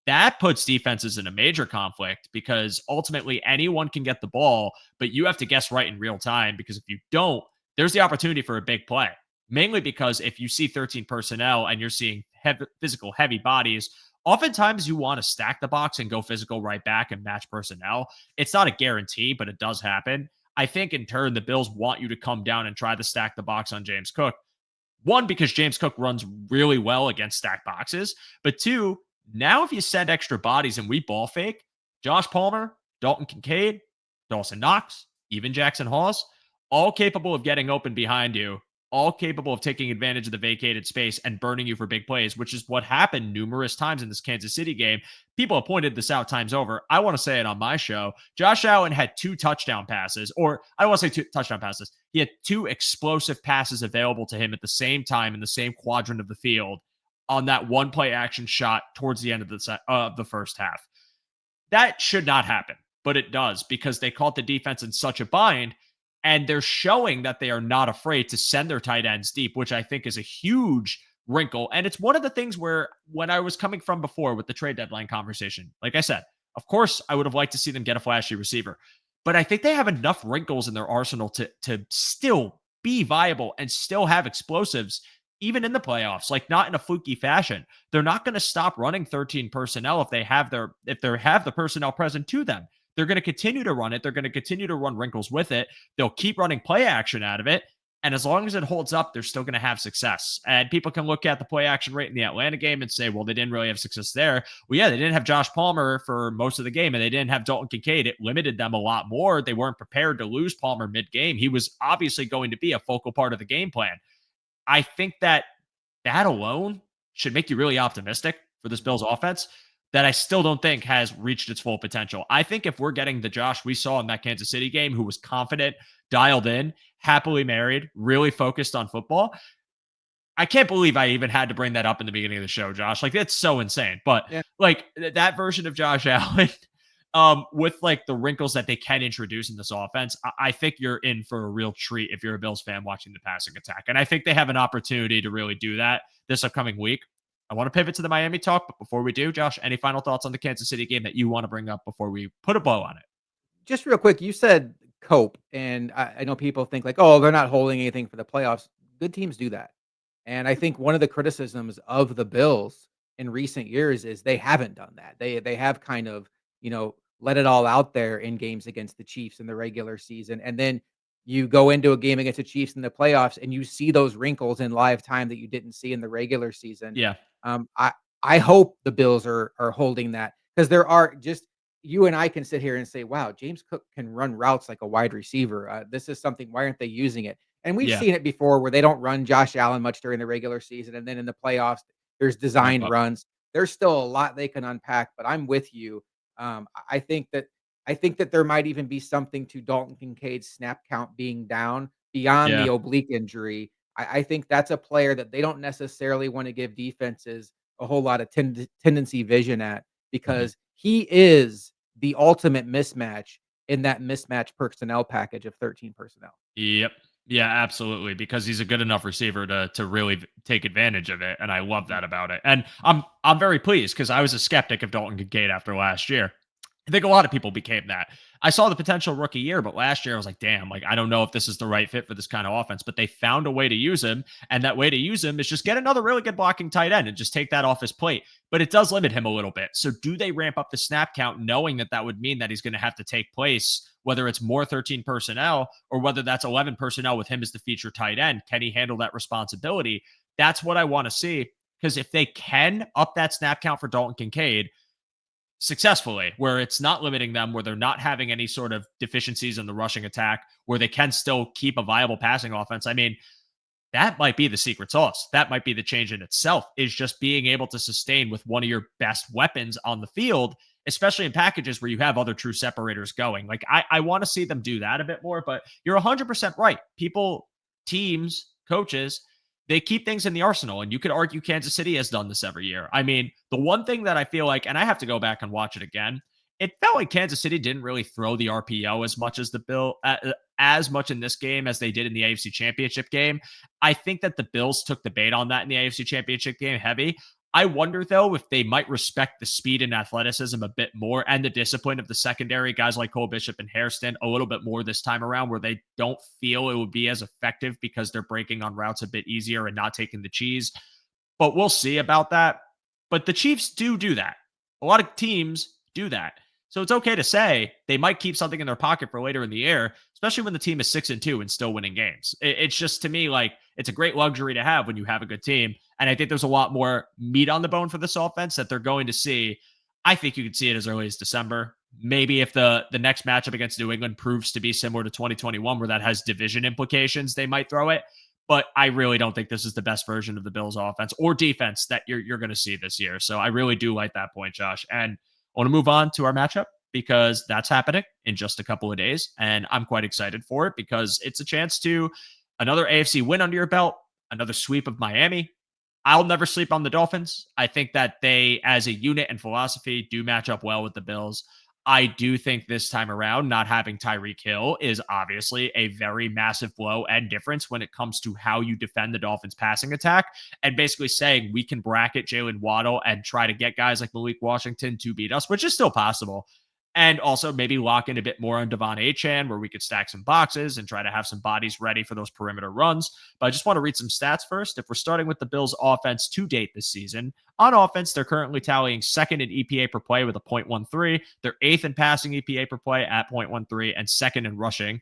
[SPEAKER 1] that puts defenses in a major conflict because ultimately anyone can get the ball, but you have to guess right in real time because if you don't, there's the opportunity for a big play. Mainly because if you see 13 personnel and you're seeing physical heavy bodies, oftentimes you want to stack the box and go physical right back and match personnel. It's not a guarantee, but it does happen. I think in turn, the Bills want you to come down and try to stack the box on James Cook. One, because James Cook runs really well against stacked boxes. But two, now if you send extra bodies and we ball fake, Josh Palmer, Dalton Kincaid, Dawson Knox, even Jackson Hawes, all capable of getting open behind you, all capable of taking advantage of the vacated space and burning you for big plays, which is what happened numerous times in this Kansas City game. People have pointed this out times over. I want to say it on my show. Josh Allen had two touchdown passes, or I don't want to say two touchdown passes. He had two explosive passes available to him at the same time in the same quadrant of the field on that one play action shot towards the end of the first half. That should not happen, but it does because they caught the defense in such a bind and they're showing that they are not afraid to send their tight ends deep, which I think is a huge wrinkle. And it's one of the things where when I was coming from before with the trade deadline conversation, like I said, of course, I would have liked to see them get a flashy receiver, but I think they have enough wrinkles in their arsenal to still be viable and still have explosives even in the playoffs, like not in a fluky fashion. They're not going to stop running 13 personnel if they have the personnel present to them. They're going to continue to run it. They're going to continue to run wrinkles with it. They'll keep running play action out of it. And as long as it holds up, they're still going to have success. And people can look at the play action rate in the Atlanta game and say, well, they didn't really have success there. Well, yeah, they didn't have Josh Palmer for most of the game and they didn't have Dalton Kincaid. It limited them a lot more. They weren't prepared to lose Palmer mid-game. He was obviously going to be a focal part of the game plan. I think that alone should make you really optimistic for this Bills offense that I still don't think has reached its full potential. I think if we're getting the Josh we saw in that Kansas City game, who was confident, dialed in, happily married, really focused on football, I can't believe I even had to bring that up in the beginning of the show, Josh. Like, that's so insane. But
[SPEAKER 3] Yeah.
[SPEAKER 1] like that version of Josh Allen, with like the wrinkles that they can introduce in this offense, I think you're in for a real treat if you're a Bills fan watching the passing attack. And I think they have an opportunity to really do that this upcoming week. I want to pivot to the Miami talk, but before we do, Josh, any final thoughts on the Kansas City game that you want to bring up before we put a bow on it?
[SPEAKER 3] Just real quick, you said cope, and I know people think like, "Oh, they're not holding anything for the playoffs." Good teams do that. And I think one of the criticisms of the Bills in recent years is they haven't done that. They have kind of, let it all out there in games against the Chiefs in the regular season. And then you go into a game against the Chiefs in the playoffs and you see those wrinkles in live time that you didn't see in the regular season.
[SPEAKER 1] Yeah.
[SPEAKER 3] Um, I I hope the Bills are holding that because there are just you and I can sit here and say, "Wow, James Cook can run routes like a wide receiver. This is something. Why aren't they using it?" And we've
[SPEAKER 1] Yeah.
[SPEAKER 3] seen it before where they don't run Josh Allen much during the regular season, and then in the playoffs, there's
[SPEAKER 1] Ramp
[SPEAKER 3] designed
[SPEAKER 1] up.
[SPEAKER 3] runs. There's still a lot they can unpack, but I'm with you. I think that there might even be something to Dalton Kincaid's snap count being down beyond the
[SPEAKER 1] Yeah.
[SPEAKER 3] oblique injury. I think that's a player that they don't necessarily want to give defenses a whole lot of tendency vision at
[SPEAKER 1] Mhm.
[SPEAKER 3] because he is the ultimate mismatch in that mismatch personnel package of 13 personnel.
[SPEAKER 1] Yep. Yeah, absolutely. Because he's a good enough receiver to really take advantage of it, and I love
[SPEAKER 3] Mm.
[SPEAKER 1] that about it. And I'm very pleased because I was a skeptic of Dalton Kincaid after last year. I think a lot of people became that. I saw the potential rookie year, but last year I was like, damn, like I don't know if this is the right fit for this kind of offense. But they found a way to use him, and that way to use him is just get another really good blocking tight end and just take that off his plate. But it does limit him a little bit. So do they ramp up the snap count, knowing that that would mean that he's going to have to take place, whether it's more 13 personnel or whether that's 11 personnel with him as the feature tight end? Can he handle that responsibility? That's what I want to see. Because if they can up that snap count for Dalton Kincaid successfully, where it's not limiting them, where they're not having any sort of deficiencies in the rushing attack, where they can still keep a viable passing offense, I mean, that might be the secret sauce. That might be the change in itself, is just being able to sustain with one of your best weapons on the field, especially in packages where you have other true separators going. Like, I want to see them do that a bit more, but you're 100% right. People, teams, coaches, they keep things in the arsenal. And you could argue Kansas City has done this every year. I mean, the one thing that I feel like, and I have to go back and watch it again, it felt like Kansas City didn't really throw the RPO as much as the as much in this game as they did in the AFC Championship game. I think that the Bills took the bait on that in the AFC Championship game heavy. I wonder, though, if they might respect the speed and athleticism a bit more and the discipline of the secondary, guys like Cole Bishop and Hairston, a little bit more this time around, where they don't feel it would be as effective because they're breaking on routes a bit easier and not taking the cheese. But we'll see about that. But the Chiefs do that. A lot of teams do that. So it's okay to say they might keep something in their pocket for later in the year, especially when the team is 6-2 and still winning games. It's just, to me, like, it's a great luxury to have when you have a good team. And I think there's a lot more meat on the bone for this offense that they're going to see. I think you could see it as early as December. Maybe if the next matchup against New England proves to be similar to 2021, where that has division implications, they might throw it. But I really don't think this is the best version of the Bills offense or defense that you're going to see this year. So I really do like that point, Josh. And I want to move on to our matchup because that's happening in just a couple of days. And I'm quite excited for it because it's a chance to another AFC win under your belt, another sweep of Miami. I'll never sleep on the Dolphins. I think that they, as a unit and philosophy, do match up well with the Bills. I do think this time around, not having Tyreek Hill is obviously a very massive blow and difference when it comes to how you defend the Dolphins' passing attack, and basically saying we can bracket Jalen Waddle and try to get guys like Malik Washington to beat us, which is still possible. And also maybe lock in a bit more on Devon Achane, where we could stack some boxes and try to have some bodies ready for those perimeter runs. But I just want to read some stats first. If we're starting with the Bills' offense to date this season, on offense, they're currently tallying second in EPA per play with a 0.13. They're eighth in passing EPA per play at 0.13 and second in rushing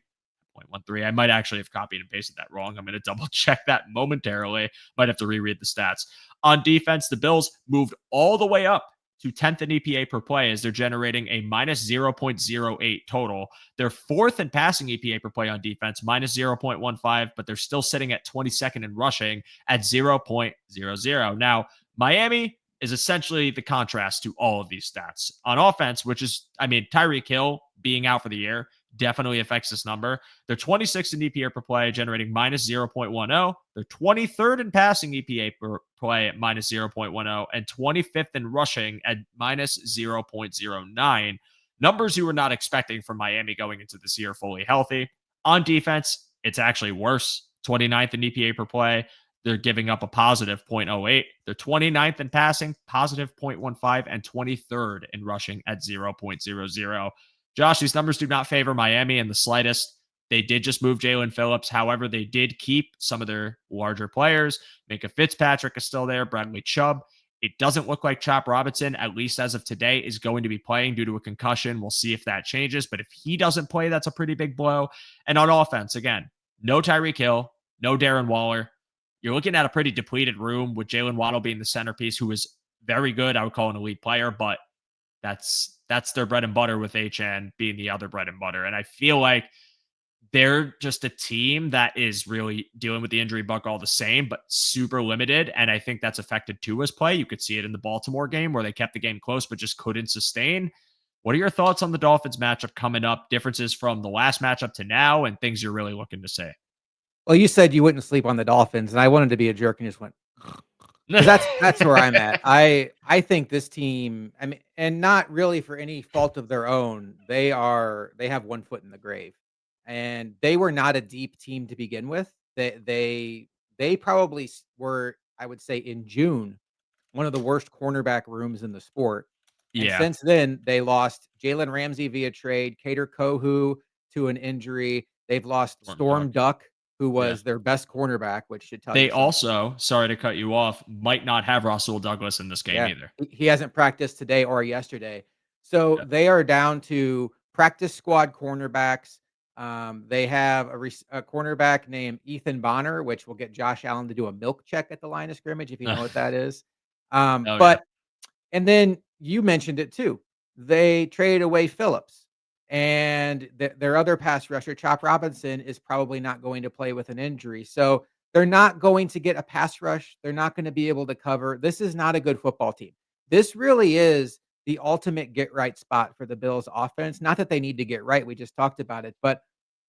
[SPEAKER 1] 0.13. I might actually have copied and pasted that wrong. I'm going to double check that momentarily. Might have to reread the stats. On defense, the Bills moved all the way up to 10th in EPA per play as they're generating a minus 0.08 total. They're fourth in passing EPA per play on defense, minus 0.15, but they're still sitting at 22nd in rushing at 0.00. Now, Miami is essentially the contrast to all of these stats. On offense, which is, I mean, Tyreek Hill being out for the year definitely affects this number. They're 26th in EPA per play, generating minus 0.10. They're 23rd in passing EPA per play at minus 0.10 and 25th in rushing at minus 0.09. Numbers you were not expecting from Miami going into this year fully healthy. On defense, it's actually worse. 29th in EPA per play. They're giving up a positive 0.08. They're 29th in passing, positive 0.15, and 23rd in rushing at 0.00. Josh, these numbers do not favor Miami in the slightest. They did just move Jalen Phillips. However, they did keep some of their larger players. Minka Fitzpatrick is still there. Bradley Chubb. It doesn't look like Chop Robinson, at least as of today, is going to be playing due to a concussion. We'll see if that changes. But if he doesn't play, that's a pretty big blow. And on offense, again, no Tyreek Hill, no Darren Waller. You're looking at a pretty depleted room with Jalen Waddle being the centerpiece, who is very good. I would call an elite player, but that's their bread and butter, with HN being the other bread and butter. And I feel like they're just a team that is really dealing with the injury bug all the same, but super limited. And I think that's affected Tua's play. You could see it in the Baltimore game where they kept the game close, but just couldn't sustain. What are your thoughts on the Dolphins matchup coming up? Differences from the last matchup to now and things you're really looking to say?
[SPEAKER 3] Well, you said you wouldn't sleep on the Dolphins, and I wanted to be a jerk and just went, 'cause that's where I'm at. I think this team, I mean, and not really for any fault of their own, they have one foot in the grave. And they were not a deep team to begin with. They probably were, I would say, in June, one of the worst cornerback rooms in the sport. And
[SPEAKER 1] Yeah.
[SPEAKER 3] since then, they lost Jalen Ramsey via trade, Cater Kohu to an injury. They've lost
[SPEAKER 1] Storm Duck.
[SPEAKER 3] Storm Duck, who
[SPEAKER 1] Yeah.
[SPEAKER 3] was their best cornerback, which should tell
[SPEAKER 1] They
[SPEAKER 3] you something.
[SPEAKER 1] also, sorry to cut you off, might not have Russell Douglas in this game
[SPEAKER 3] Yeah,
[SPEAKER 1] either.
[SPEAKER 3] he hasn't practiced today or yesterday. So
[SPEAKER 1] Yeah.
[SPEAKER 3] they are down to practice squad cornerbacks. They have a cornerback named Ethan Bonner, which will get Josh Allen to do a milk check at the line of scrimmage, if you know what that is.
[SPEAKER 1] Oh, yeah.
[SPEAKER 3] But and then you mentioned it too. They traded away Phillips, and their other pass rusher, Chop Robinson, is probably not going to play with an injury. So they're not going to get a pass rush. They're not going to be able to cover. This is not a good football team. This really is the ultimate get right spot for the Bills offense. Not that they need to get right. We just talked about it, but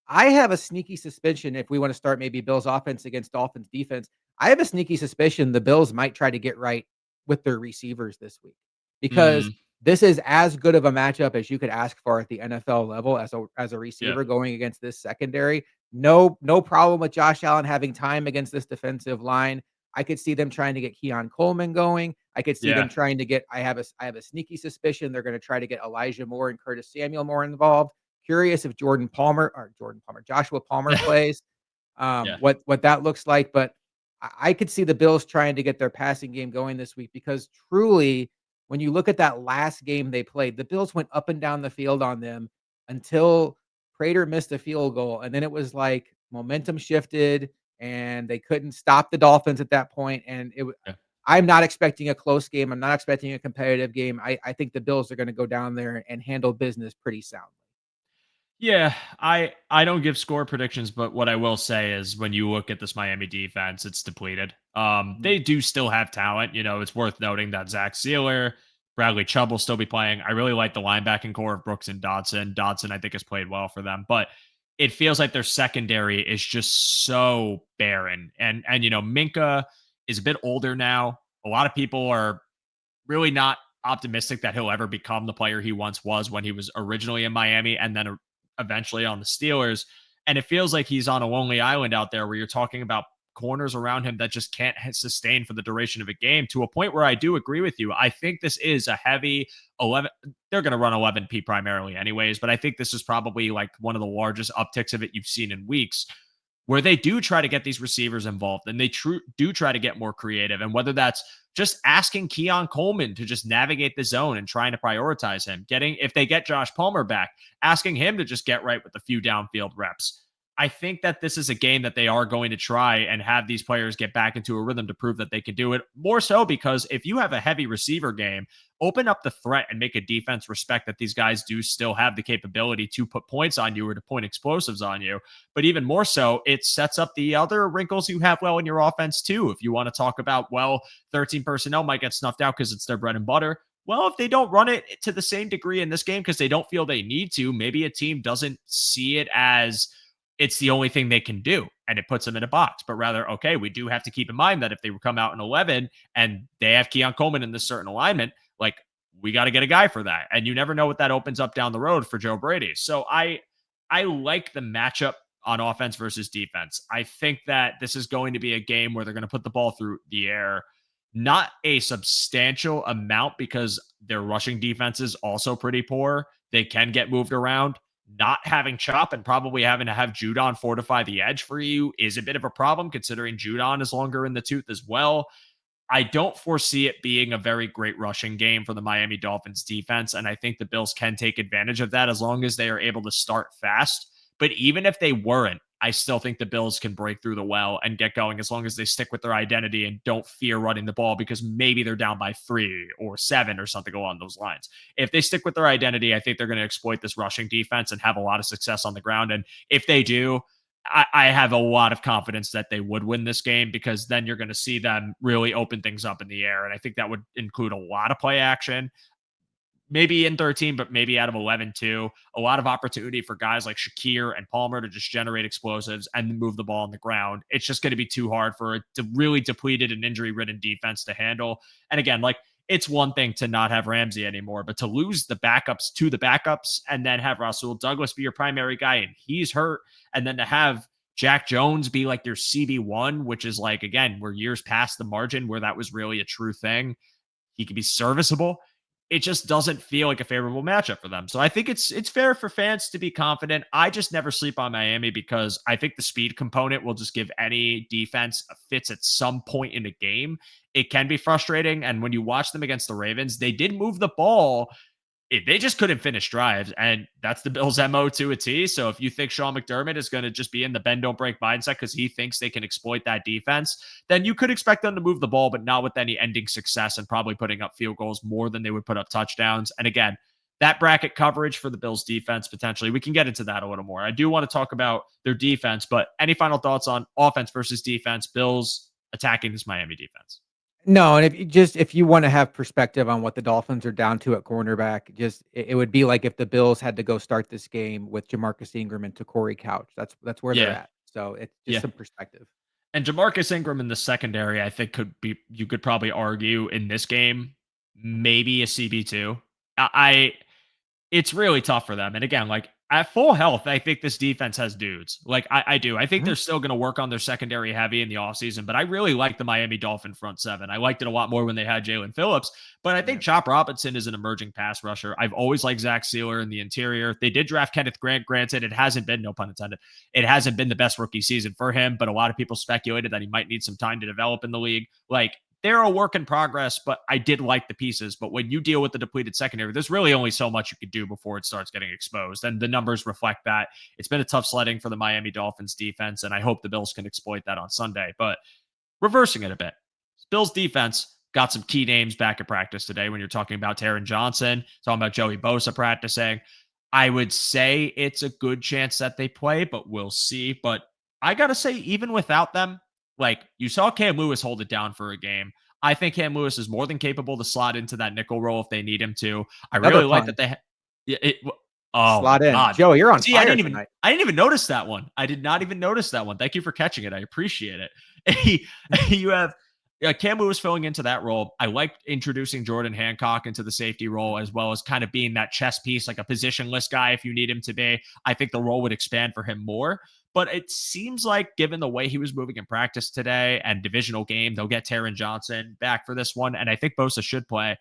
[SPEAKER 3] I have a sneaky suspicion if we want to start maybe Bills offense against Dolphins defense. I have a sneaky suspicion the Bills might try to get right with their receivers this week because
[SPEAKER 1] Mhm.
[SPEAKER 3] this is as good of a matchup as you could ask for at the NFL level as a
[SPEAKER 1] Yeah.
[SPEAKER 3] receiver going against this secondary. No problem with Josh Allen having time against this defensive line. I could see them trying to get Keon Coleman going. I could see them
[SPEAKER 1] Yeah.
[SPEAKER 3] trying to get I have a sneaky suspicion they're going to try to get Elijah Moore and Curtis Samuel more involved. Curious if Joshua Palmer plays,
[SPEAKER 1] Yeah.
[SPEAKER 3] what that looks like. But I could see the Bills trying to get their passing game going this week because truly, when you look at that last game they played, the Bills went up and down the field on them until Prater missed a field goal. And then it was like momentum shifted and they couldn't stop the Dolphins at that point. And
[SPEAKER 1] Yeah.
[SPEAKER 3] I'm not expecting a close game. I'm not expecting a competitive game. I think the Bills are going to go down there and handle business pretty soundly.
[SPEAKER 1] Yeah, I don't give score predictions, but what I will say is when you look at this Miami defense, it's depleted.
[SPEAKER 3] Mhm.
[SPEAKER 1] They do still have talent. It's worth noting that Zach Sealer, Bradley Chubb will still be playing. I really like the linebacking core of Brooks and Dodson. Dodson, I think, has played well for them, but it feels like their secondary is just so barren. And Minka is a bit older now. A lot of people are really not optimistic that he'll ever become the player he once was when he was originally in Miami and then eventually on the Steelers. And it feels like he's on a lonely island out there where you're talking about corners around him that just can't sustain for the duration of a game to a point where I do agree with you. I think this is a heavy 11. They're going to run 11P primarily anyways, but I think this is probably like one of the largest upticks of it you've seen in weeks where they do try to get these receivers involved and they do try to get more creative. And whether that's just asking Keon Coleman to just navigate the zone and trying to prioritize him, if they get Josh Palmer back, asking him to just get right with a few downfield reps. I think that this is a game that they are going to try and have these players get back into a rhythm to prove that they can do it. More so because if you have a heavy receiver game, open up the threat and make a defense respect that these guys do still have the capability to put points on you or to point explosives on you. But even more so, it sets up the other wrinkles you have well in your offense too. If you want to talk about, 13 personnel might get snuffed out because it's their bread and butter. Well, if they don't run it to the same degree in this game because they don't feel they need to, maybe a team doesn't see it as it's the only thing they can do and it puts them in a box. But rather, okay, we do have to keep in mind that if they come out in 11 and they have Keon Coleman in this certain alignment, like we got to get a guy for that. And you never know what that opens up down the road for Joe Brady. So I like the matchup on offense versus defense. I think that this is going to be a game where they're going to put the ball through the air, not a substantial amount because their rushing defense is also pretty poor. They can get moved around. Not having Chop and probably having to have Judon fortify the edge for you is a bit of a problem considering Judon is longer in the tooth as well. I don't foresee it being a very great rushing game for the Miami Dolphins defense. And I think the Bills can take advantage of that as long as they are able to start fast. But even if they weren't, I still think the Bills can break through the well and get going as long as they stick with their identity and don't fear running the ball because maybe they're down by 3 or 7 or something along those lines. If they stick with their identity, I think they're going to exploit this rushing defense and have a lot of success on the ground. And if they do, I have a lot of confidence that they would win this game because then you're going to see them really open things up in the air. And I think that would include a lot of play action maybe in 13, but maybe out of 11 too. A lot of opportunity for guys like Shakir and Palmer to just generate explosives and move the ball on the ground. It's just going to be too hard for a really depleted and injury ridden defense to handle. And again, like it's one thing to not have Ramsey anymore, but to lose the backups to the backups and then have Russell Douglas be your primary guy and he's hurt. And then to have Jack Jones be like your CB1, which is like, again, we're years past the margin where that was really a true thing. He could be serviceable. it just doesn't feel like a favorable matchup for them. So I think it's fair for fans to be confident. I just never sleep on Miami because I think the speed component will just give any defense a fits at some point in a game. It can be frustrating. And when you watch them against the Ravens, they did move the ball, they just couldn't finish drives, and that's the Bills' MO to a T. So if you think Sean McDermott is going to just be in the bend don't break mindset because he thinks they can exploit that defense, then you could expect them to move the ball, but not with any ending success and probably putting up field goals more than they would put up touchdowns. And again, that bracket coverage for the Bills' defense potentially, we can get into that a little more. I do want to talk about their defense, but any final thoughts on offense versus defense? Bills attacking this Miami defense.
[SPEAKER 3] No, and if you wanna have perspective on what the Dolphins are down to at cornerback, just it would be like if the Bills had to go start this game with Jamarcus Ingram and Corey Couch. That's where they're
[SPEAKER 1] Yeah,
[SPEAKER 3] at. So it's just
[SPEAKER 1] yeah.
[SPEAKER 3] some perspective.
[SPEAKER 1] And Jamarcus Ingram in the secondary, I think you could probably argue in this game, maybe a CB2. I it's really tough for them. And again, like at full health, I think this defense has dudes. Like I do. I think
[SPEAKER 3] Mhm.
[SPEAKER 1] they're still going to work on their secondary heavy in the offseason, but I really like the Miami Dolphin front seven. I liked it a lot more when they had Jalen Phillips, but I
[SPEAKER 3] Yeah.
[SPEAKER 1] think Chop Robinson is an emerging pass rusher. I've always liked Zach Sealer in the interior. They did draft Kenneth Grant. Granted, it hasn't been, no pun intended, it hasn't been the best rookie season for him, but a lot of people speculated that he might need some time to develop in the league. Like, they're a work in progress, but I did like the pieces. But when you deal with the depleted secondary, there's really only so much you could do before it starts getting exposed. And the numbers reflect that. It's been a tough sledding for the Miami Dolphins defense, and I hope the Bills can exploit that on Sunday. But reversing it a bit, Bills defense got some key names back at practice today when you're talking about Taron Johnson, talking about Joey Bosa practicing. I would say it's a good chance that they play, but we'll see. But I got to say, even without them, like you saw Cam Lewis hold it down for a game. I think Cam Lewis is more than capable to slot into that nickel role if they need him to. I
[SPEAKER 3] Another
[SPEAKER 1] really like
[SPEAKER 3] pun.
[SPEAKER 1] that oh my
[SPEAKER 3] Slot in.
[SPEAKER 1] God.
[SPEAKER 3] Joe, you're on
[SPEAKER 1] See,
[SPEAKER 3] fire tonight.
[SPEAKER 1] I didn't even notice that one. I did not even notice that one. Thank you for catching it. I appreciate it. You have Cam Lewis filling into that role. I like introducing Jordan Hancock into the safety role as well as kind of being that chess piece, like a positionless guy if you need him to be. I think the role would expand for him more. But it seems like, given the way he was moving in practice today and divisional game, they'll get Taron Johnson back for this one. And I think Bosa should play.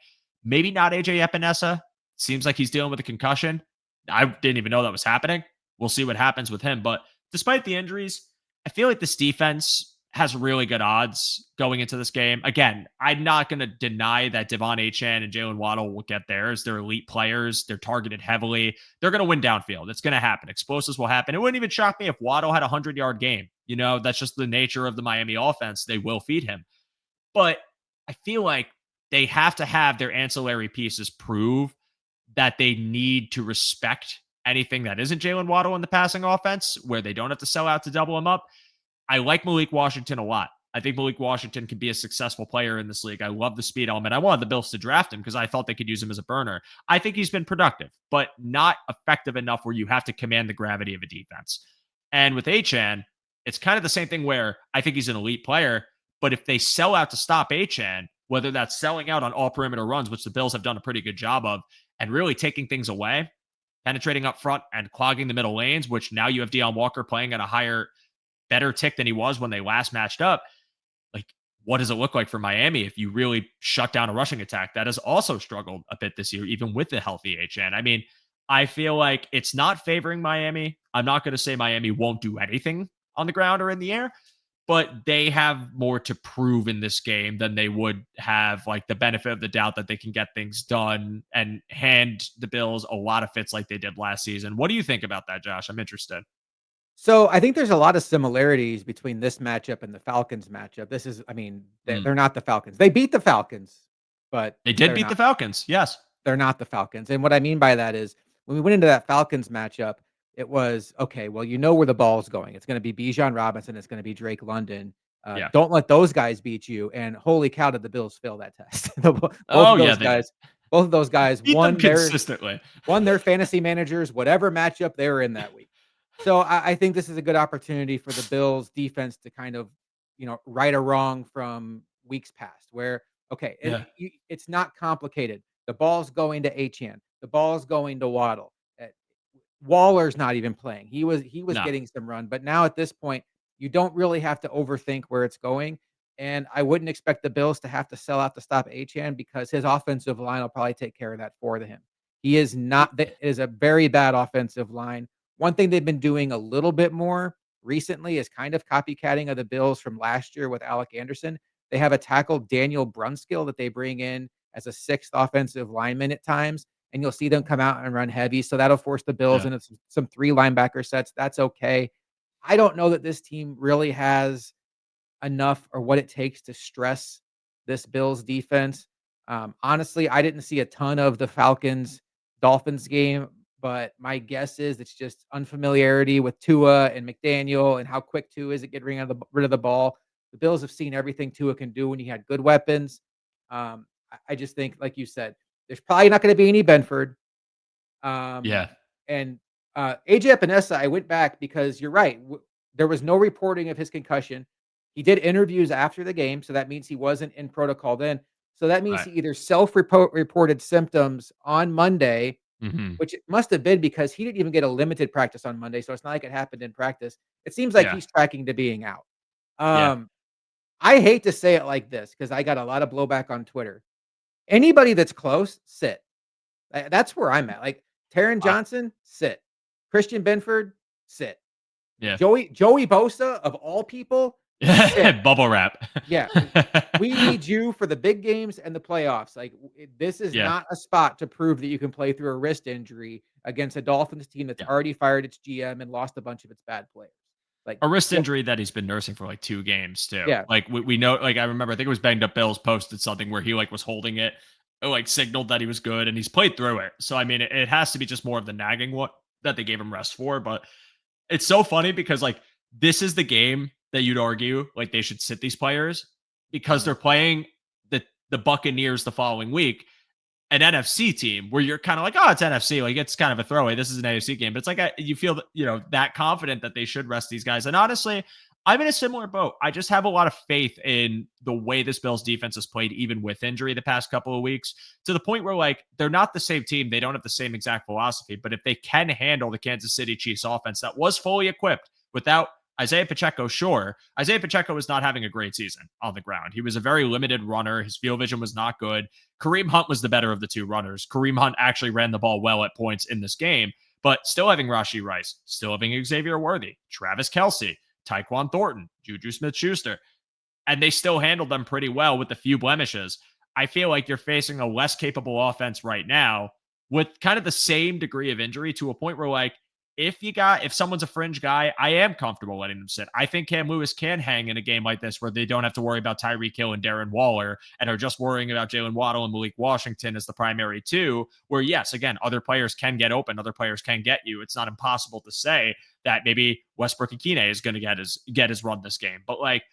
[SPEAKER 1] Maybe not AJ Epinesa. Seems like he's dealing with a concussion. I didn't even know that was happening. We'll see what happens with him. But despite the injuries, I feel like this defense has really good odds going into this game. Again, I'm not going to deny that Devon Achane and Jalen Waddle will get theirs. They're elite players. They're targeted heavily. They're going to win downfield. It's going to happen. Explosives will happen. It wouldn't even shock me if Waddle had a 100-yard game. You know, that's just the nature of the Miami offense. They will feed him. But I feel like they have to have their ancillary pieces prove that they need to respect anything that isn't Jalen Waddle in the passing offense, where they don't have to sell out to double him up. I like Malik Washington a lot. I think Malik Washington can be a successful player in this league. I love the speed element. I wanted the Bills to draft him because I thought they could use him as a burner. I think he's been productive, but not effective enough where you have to command the gravity of a defense. And with Achan, it's kind of the same thing where I think he's an elite player, but if they sell out to stop Achan, whether that's selling out on all perimeter runs, which the Bills have done a pretty good job of, and really taking things away, penetrating up front and clogging the middle lanes, which now you have Deion Walker playing at a better tick than he was when they last matched up. Like, what does it look like for Miami if you really shut down a rushing attack that has also struggled a bit this year, even with the healthy HN? I mean, I feel like it's not favoring Miami. I'm not going to say Miami won't do anything on the ground or in the air, but they have more to prove in this game than they would have like the benefit of the doubt that they can get things done and hand the Bills a lot of fits like they did last season. What do you think about that, Josh? I'm interested.
[SPEAKER 3] So I think there's a lot of similarities between this matchup and the Falcons matchup. This is, I mean,
[SPEAKER 1] Mm.
[SPEAKER 3] they're not the Falcons. They beat the Falcons, but
[SPEAKER 1] They did
[SPEAKER 3] they're
[SPEAKER 1] beat the
[SPEAKER 3] not
[SPEAKER 1] Falcons. Yes.
[SPEAKER 3] they're not the Falcons. And what I mean by that is when we went into that Falcons matchup, it was okay. Well, you know where the ball's going. It's going to be Bijan Robinson. It's going to be Drake London.
[SPEAKER 1] Yeah.
[SPEAKER 3] Don't let those guys beat you. And holy cow, did the Bills fail that test? Both
[SPEAKER 1] Oh,
[SPEAKER 3] of
[SPEAKER 1] yeah,
[SPEAKER 3] those
[SPEAKER 1] they did.
[SPEAKER 3] guys, both of those guys
[SPEAKER 1] Beat them consistently.
[SPEAKER 3] won their fantasy managers, whatever matchup they were in that week. So I think this is a good opportunity for the Bills defense to kind of, right a wrong from weeks past where, okay,
[SPEAKER 1] Yeah.
[SPEAKER 3] it's not complicated. The ball's going to Achan. The ball's going to Waddle. Waller's not even playing. He was
[SPEAKER 1] No.
[SPEAKER 3] getting some run, but now at this point, you don't really have to overthink where it's going. And I wouldn't expect the Bills to have to sell out to stop Achane because his offensive line will probably take care of that for him. He is not that is a very bad offensive line. One thing they've been doing a little bit more recently is kind of copycatting of the Bills from last year with Alec Anderson. They have a tackle, Daniel Brunskill, that they bring in as a sixth offensive lineman at times, and you'll see them come out and run heavy. So that'll force the Bills
[SPEAKER 1] Yeah.
[SPEAKER 3] into some three linebacker sets. That's okay. I don't know that this team really has enough or what it takes to stress this Bills defense. Honestly, I didn't see a ton of the Falcons Dolphins game, but my guess is it's just unfamiliarity with Tua and McDaniel and how quick Tua is at getting rid of the ball. The Bills have seen everything Tua can do when he had good weapons. I just think, like you said, there's probably not going to be any Benford.
[SPEAKER 1] Yeah.
[SPEAKER 3] And AJ Epinesa, I went back because you're right. There was no reporting of his concussion. He did interviews after the game, so that means he wasn't in protocol then. So that means
[SPEAKER 1] Right.
[SPEAKER 3] he either self-reported symptoms on Monday,
[SPEAKER 1] Hmm.
[SPEAKER 3] which it must have been because he didn't even get a limited practice on Monday. So it's not like it happened in practice. It seems like
[SPEAKER 1] Yeah.
[SPEAKER 3] he's tracking to being out.
[SPEAKER 1] Yeah.
[SPEAKER 3] Um, I hate to say it like this because I got a lot of blowback on Twitter. Anybody that's close, sit. That's where I'm at. Like Taron
[SPEAKER 1] I,
[SPEAKER 3] Johnson, sit. Christian Benford, sit.
[SPEAKER 1] yeah.
[SPEAKER 3] Joey Bosa of all people, sit.
[SPEAKER 1] Bubble wrap.
[SPEAKER 3] Yeah, we need you for the big games and the playoffs. Like this is
[SPEAKER 1] Yeah.
[SPEAKER 3] not a spot to prove that you can play through a wrist injury against a Dolphins team that's
[SPEAKER 1] Yeah.
[SPEAKER 3] already fired its GM and lost a bunch of its bad players. Like,
[SPEAKER 1] A wrist
[SPEAKER 3] you know,
[SPEAKER 1] injury that he's been nursing for like 2 games too.
[SPEAKER 3] yeah,
[SPEAKER 1] Like we know, like I remember, I think it was Banged Up Bills posted something where he like was holding it, like signaled that he was good, and he's played through it. So I mean, it has to be just more of the nagging what that they gave him rest for. But it's so funny because like this is the game that you'd argue like they should sit these players because
[SPEAKER 3] mhm,
[SPEAKER 1] they're playing the Buccaneers the following week, an NFC team where you're kind of like, oh, it's NFC, like it's kind of a throwaway. This is an AFC game, but it's like you feel that, that confident that they should rest these guys. And honestly, I'm in a similar boat. I just have a lot of faith in the way this Bills defense has played, even with injury the past couple of weeks, to the point where like they're not the same team. They don't have the same exact philosophy, but if they can handle the Kansas City Chiefs offense that was fully equipped without Isaiah Pacheco, sure. Isaiah Pacheco was not having a great season on the ground. He was a very limited runner. His field vision was not good. Kareem Hunt was the better of the two runners. Kareem Hunt actually ran the ball well at points in this game, but still having Rashee Rice, still having Xavier Worthy, Travis Kelce, Tyquan Thornton, Juju Smith-Schuster, and they still handled them pretty well with a few blemishes. I feel like you're facing a less capable offense right now with kind of the same degree of injury to a point where like if someone's a fringe guy, I am comfortable letting them sit. I think Cam Lewis can hang in a game like this where they don't have to worry about Tyreek Hill and Darren Waller and are just worrying about Jalen Waddle and Malik Washington as the primary two. Where yes, again, other players can get open, other players can get you. It's not impossible to say that maybe Westbrook Ikine is going to get his run this game, but like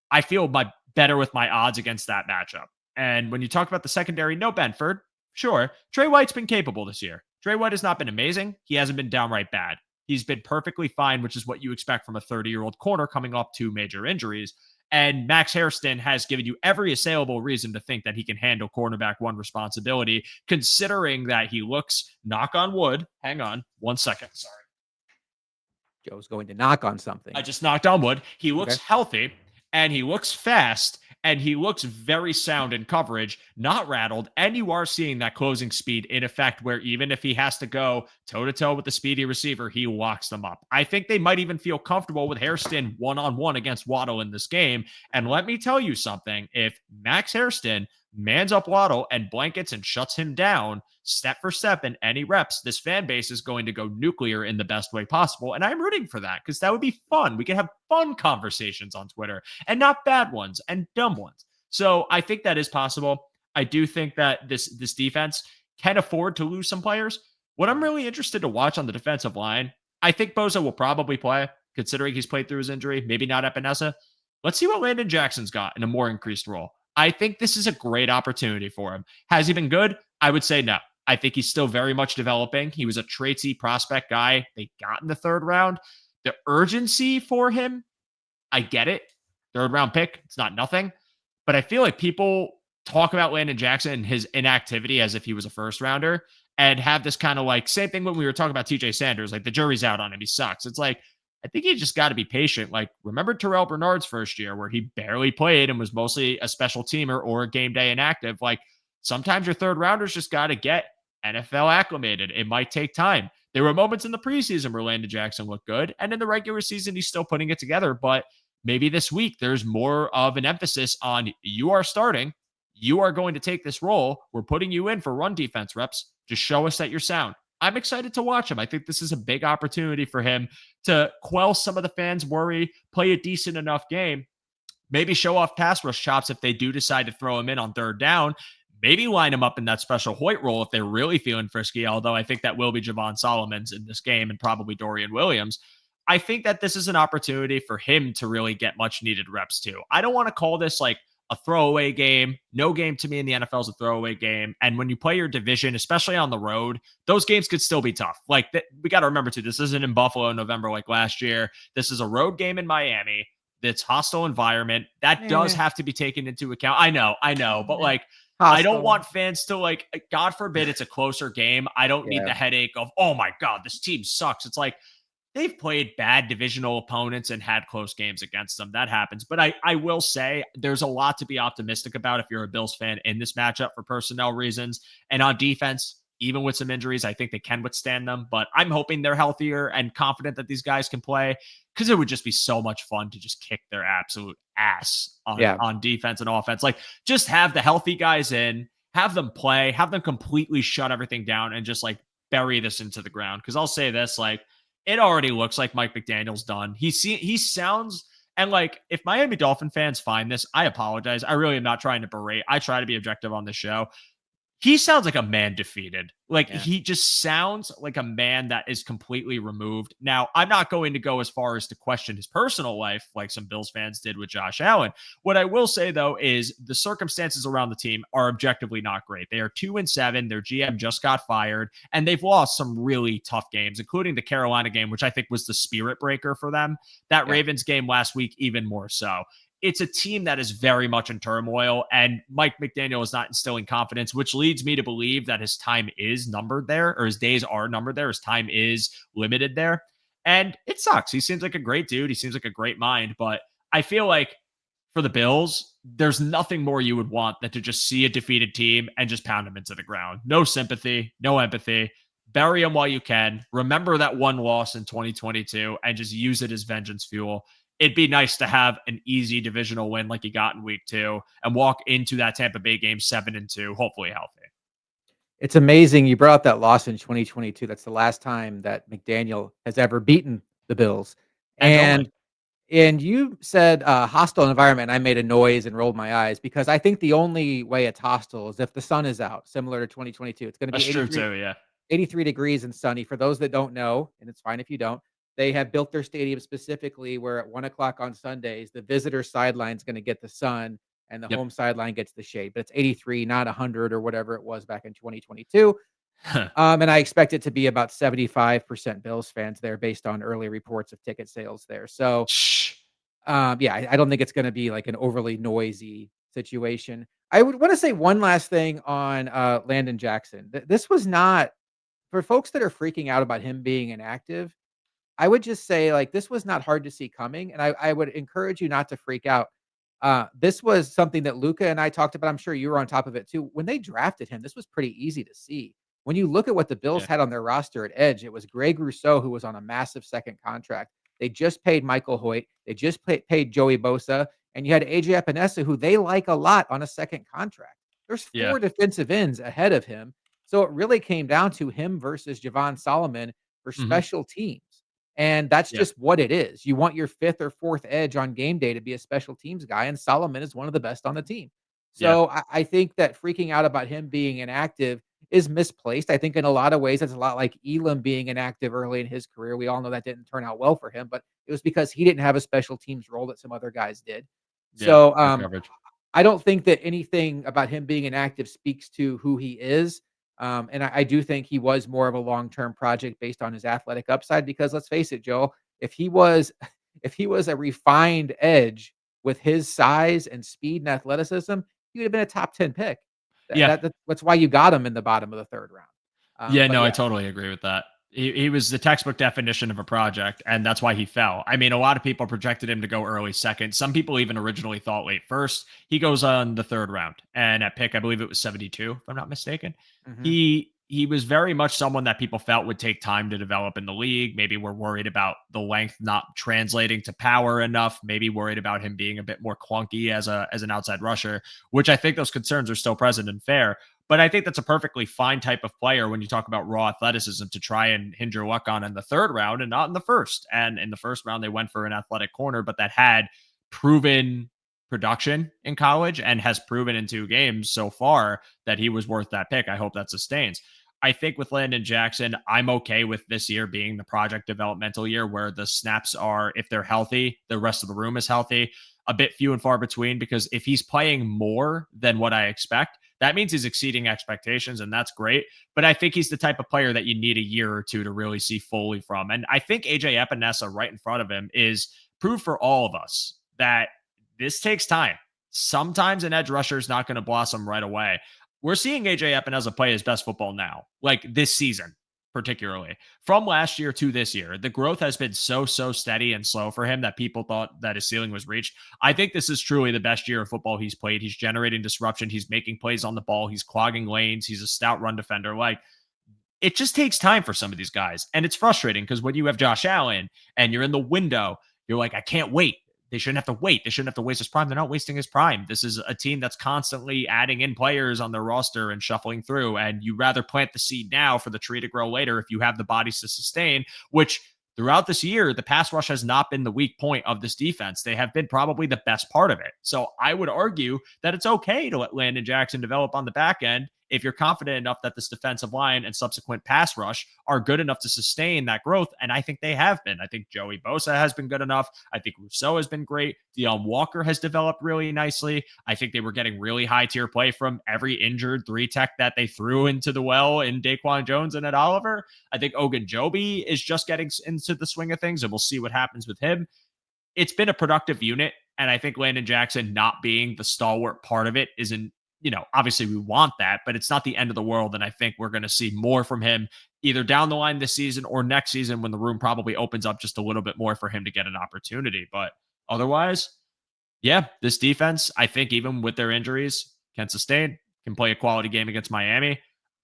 [SPEAKER 1] I feel better with my odds against that matchup. And when you talk about the secondary, no Benford, sure. Trey White's been capable this year. Trey White has not been amazing. He hasn't been downright bad. He's been perfectly fine, which is what you expect from a 30-year-old corner coming off 2 major injuries. And Max Hairston has given you every assailable reason to think that he can handle cornerback one responsibility, considering that he looks, knock on wood, hang on 1 second, sorry.
[SPEAKER 3] Joe's going to knock on something.
[SPEAKER 1] I just knocked on wood. He looks
[SPEAKER 3] Okay.
[SPEAKER 1] healthy and he looks fast and he looks very sound in coverage, not rattled. And you are seeing that closing speed in effect, where even if he has to go toe to toe with the speedy receiver, he locks them up. I think they might even feel comfortable with Hairston one on one against Waddle in this game. And let me tell you something, if Max Hairston mans up Waddle and blankets and shuts him down step for step in any reps, this fan base is going to go nuclear in the best way possible. And I'm rooting for that because that would be fun. We can have fun conversations on Twitter and not bad ones and dumb ones. So I think that is possible. I do think that this defense can afford to lose some players. What I'm really interested to watch on the defensive line, I think Bosa will probably play, considering he's played through his injury, maybe not Epinesa. Let's see what Landon Jackson's got in a more increased role. I think this is a great opportunity for him. Has he been good? I would say no. I think he's still very much developing. He was a traitsy prospect guy they got in the 3rd round. The urgency for him, I get it. 3rd round pick, it's not nothing. But I feel like people talk about Landon Jackson and his inactivity as if he was a 1st rounder and have this kind of like same thing when we were talking about TJ Sanders, like the jury's out on him. He sucks. It's like I think you just got to be patient. Like, remember Terrell Bernard's first year where he barely played and was mostly a special teamer or a game day inactive? Like, sometimes your third rounders just got to get NFL acclimated. It might take time. There were moments in the preseason where Landon Jackson looked good, and in the regular season, he's still putting it together. But maybe this week, there's more of an emphasis on you are starting. You are going to take this role. We're putting you in for run defense reps. Just show us that you're sound. I'm excited to watch him. I think this is a big opportunity for him to quell some of the fans' worry, play a decent enough game, maybe show off pass rush chops if they do decide to throw him in on third down. Maybe line him up in that special Hoyt role if they're really feeling frisky, although I think that will be Javon Solomon's in this game and probably Dorian Williams. I think that this is an opportunity for him to really get much needed reps too. I don't want to call this like a throwaway game. No game to me in the NFL is a throwaway game. And when you play your division, especially on the road, those games could still be tough. Like we got to remember too, this isn't in Buffalo in November like last year. This is a road game in Miami. That's hostile environment. That does
[SPEAKER 3] Eh,
[SPEAKER 1] have to be taken into account. I know, but
[SPEAKER 3] eh,
[SPEAKER 1] like I don't
[SPEAKER 3] hostile.
[SPEAKER 1] want fans to like, God forbid it's a closer game. I don't need
[SPEAKER 3] Yeah,
[SPEAKER 1] the headache of, oh my God, this team sucks. It's like they've played bad divisional opponents and had close games against them. That happens. But I will say there's a lot to be optimistic about if you're a Bills fan in this matchup for personnel reasons. And on defense, even with some injuries, I think they can withstand them. But I'm hoping they're healthier and confident that these guys can play because it would just be so much fun to just kick their absolute ass
[SPEAKER 3] yeah.
[SPEAKER 1] on defense and offense. Like just have the healthy guys in, have them play, have them completely shut everything down and just like bury this into the ground. Because I'll say this, like, it already looks like Mike McDaniel's done. He sounds and like if Miami Dolphin fans find this, I apologize. I really am not trying to berate. I try to be objective on the show. He sounds like a man defeated. Like
[SPEAKER 3] Yeah.
[SPEAKER 1] he just sounds like a man that is completely removed. Now, I'm not going to go as far as to question his personal life like some Bills fans did with Josh Allen. What I will say though is the circumstances around the team are objectively not great. They are 2-7. Their GM just got fired, and they've lost some really tough games, including the Carolina game, which I think was the spirit breaker for them. That
[SPEAKER 3] Yeah.
[SPEAKER 1] Ravens game last week, even more so. It's a team that is very much in turmoil, and Mike McDaniel is not instilling confidence, which leads me to believe that his time is numbered there, or his days are numbered there. His time is limited there. And it sucks. He seems like a great dude. He seems like a great mind, but I feel like for the Bills, there's nothing more you would want than to just see a defeated team and just pound them into the ground. No sympathy, no empathy. Bury them while you can. Remember that one loss in 2022 and just use it as vengeance fuel. It'd be nice to have an easy divisional win like you got in week 2 and walk into that Tampa Bay game 7-2, hopefully healthy.
[SPEAKER 3] It's amazing you brought up that loss in 2022. That's the last time that McDaniel has ever beaten the Bills.
[SPEAKER 1] And only.
[SPEAKER 3] And you said, hostile environment, and I made a noise and rolled my eyes because I think the only way it's hostile is if the sun is out, similar to 2022. It's gonna
[SPEAKER 1] That's
[SPEAKER 3] be
[SPEAKER 1] true too. Yeah.
[SPEAKER 3] 83 degrees and sunny. For those that don't know, and it's fine if you don't, they have built their stadium specifically where at 1 o'clock on Sundays, the visitor sideline is going to get the sun and the
[SPEAKER 1] Yep.
[SPEAKER 3] home sideline gets the shade. But it's 83, not 100 or whatever it was back in 2022. And I expect it to be about 75% Bills fans there based on early reports of ticket sales there. So,
[SPEAKER 1] Shh.
[SPEAKER 3] yeah, I don't think it's going to be like an overly noisy situation. I would want to say one last thing on Landon Jackson. This was not for folks that are freaking out about him being inactive. I would just say, like, this was not hard to see coming, and I would encourage you not to freak out. This was something that Luca and I talked about. I'm sure you were on top of it too. When they drafted him, this was pretty easy to see. When you look at what the Bills
[SPEAKER 1] Yeah.
[SPEAKER 3] had on their roster at edge, it was Greg Rousseau, who was on a massive second contract. They just paid Michael Hoyt. They just paid Joey Bosa, and you had AJ Epinesa, who they like a lot on a second contract. There's
[SPEAKER 1] Yeah.
[SPEAKER 3] 4 defensive ends ahead of him. So it really came down to him versus Javon Solomon for
[SPEAKER 1] Hmm.
[SPEAKER 3] special teams. And that's
[SPEAKER 1] Yeah.
[SPEAKER 3] just what it is. You want your 5th or 4th edge on game day to be a special teams guy, and Solomon is one of the best on the team.
[SPEAKER 1] Yeah.
[SPEAKER 3] So I think that freaking out about him being inactive is misplaced. I think in a lot of ways, it's a lot like Elam being inactive early in his career. We all know that didn't turn out well for him, but it was because he didn't have a special teams role that some other guys did.
[SPEAKER 1] Yeah.
[SPEAKER 3] So
[SPEAKER 1] Good coverage.
[SPEAKER 3] I don't think that anything about him being inactive speaks to who he is. And I do think he was more of a long-term project based on his athletic upside because let's face it, Joel, if he was if he was a refined edge with his size and speed and athleticism, he would have been a top 10 pick.
[SPEAKER 1] Yeah.
[SPEAKER 3] That's why you got him in the bottom of the 3rd round.
[SPEAKER 1] Yeah.
[SPEAKER 3] But
[SPEAKER 1] No, I
[SPEAKER 3] yeah,
[SPEAKER 1] totally agree with that. He was the textbook definition of a project, and that's why he fell. I mean, a lot of people projected him to go early second. Some people even originally thought late first. He goes on the third round, and at pick, I believe it was 72, if I'm not mistaken.
[SPEAKER 3] Mhm.
[SPEAKER 1] He was very much someone that people felt would take time to develop in the league. Maybe we're worried about the length not translating to power enough. Maybe worried about him being a bit more clunky as an outside rusher, which I think those concerns are still present and fair. But I think that's a perfectly fine type of player when you talk about raw athleticism to try and hinder luck on in the third round and not in the first. And in the first round, they went for an athletic corner, but that had proven production in college and has proven in 2 games so far that he was worth that pick. I hope that sustains. I think with Landon Jackson, I'm okay with this year being the project developmental year where the snaps are, if they're healthy, the rest of the room is healthy, a bit few and far between. Because if he's playing more than what I expect, that means he's exceeding expectations, and that's great. But I think he's the type of player that you need a year or two to really see fully from. And I think AJ Epinesa right in front of him is proof for all of us that this takes time. Sometimes an edge rusher is not going to blossom right away. We're seeing AJ Epinesa play his best football now, like this season, particularly from last year to this year. The growth has been so steady and slow for him that people thought that his ceiling was reached. I think this is truly the best year of football he's played. He's generating disruption. He's making plays on the ball. He's clogging lanes. He's a stout run defender. Like, it just takes time for some of these guys. And it's frustrating because when you have Josh Allen and you're in the window, you're like, I can't wait. They shouldn't have to wait. They shouldn't have to waste his prime. They're not wasting his prime. This is a team that's constantly adding in players on their roster and shuffling through. And you rather plant the seed now for the tree to grow later if you have the bodies to sustain, which throughout this year, the pass rush has not been the weak point of this defense. They have been probably the best part of it. So I would argue that it's okay to let Landon Jackson develop on the back end if you're confident enough that this defensive line and subsequent pass rush are good enough to sustain that growth. And I think they have been. I think Joey Bosa has been good enough. I think Rousseau has been great. Deion Walker has developed really nicely. I think they were getting really high tier play from every injured 3 tech that they threw into the well in Daquan Jones and Ed Oliver. I think Ogunjobi is just getting into the swing of things, and we'll see what happens with him. It's been a productive unit. And I think Landon Jackson not being the stalwart part of it isn't, obviously we want that, but it's not the end of the world. And I think we're going to see more from him either down the line this season or next season when the room probably opens up just a little bit more for him to get an opportunity. But otherwise, yeah, this defense, I think even with their injuries, can sustain, can play a quality game against Miami.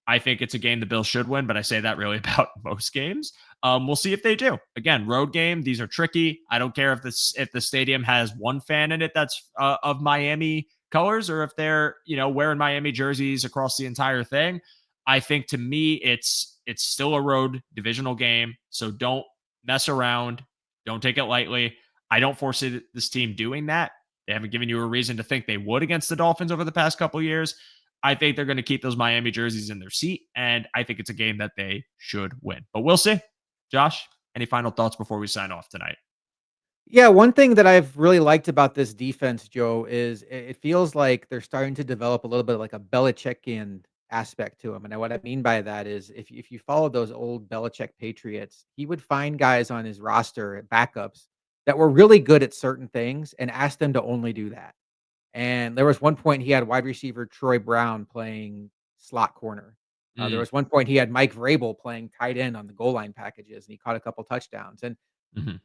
[SPEAKER 1] I think it's a game the Bills should win, but I say that really about most games. We'll see if they do. Again, road game. These are tricky. I don't care if the stadium has one fan in it that's of Miami colors, or if they're wearing Miami jerseys across the entire thing. I think to me, it's still a road divisional game, so don't mess around. Don't take it lightly. I don't foresee this team doing that. They haven't given you a reason to think they would against the Dolphins over the past couple of years. I think they're going to keep those Miami jerseys in their seat, and I think it's a game that they should win. But we'll see. Josh, any final thoughts before we sign off tonight?
[SPEAKER 3] Yeah, one thing that I've really liked about this defense, Joe, is it feels like they're starting to develop a little bit of like a Belichickian aspect to them. And what I mean by that is if you follow those old Belichick Patriots, he would find guys on his roster, backups, that were really good at certain things and ask them to only do that. And there was one point he had wide receiver Troy Brown playing slot corner. There
[SPEAKER 1] Mm,
[SPEAKER 3] was one point he had Mike Vrabel playing tight end on the goal line packages, and he caught a couple touchdowns. And
[SPEAKER 1] mhm.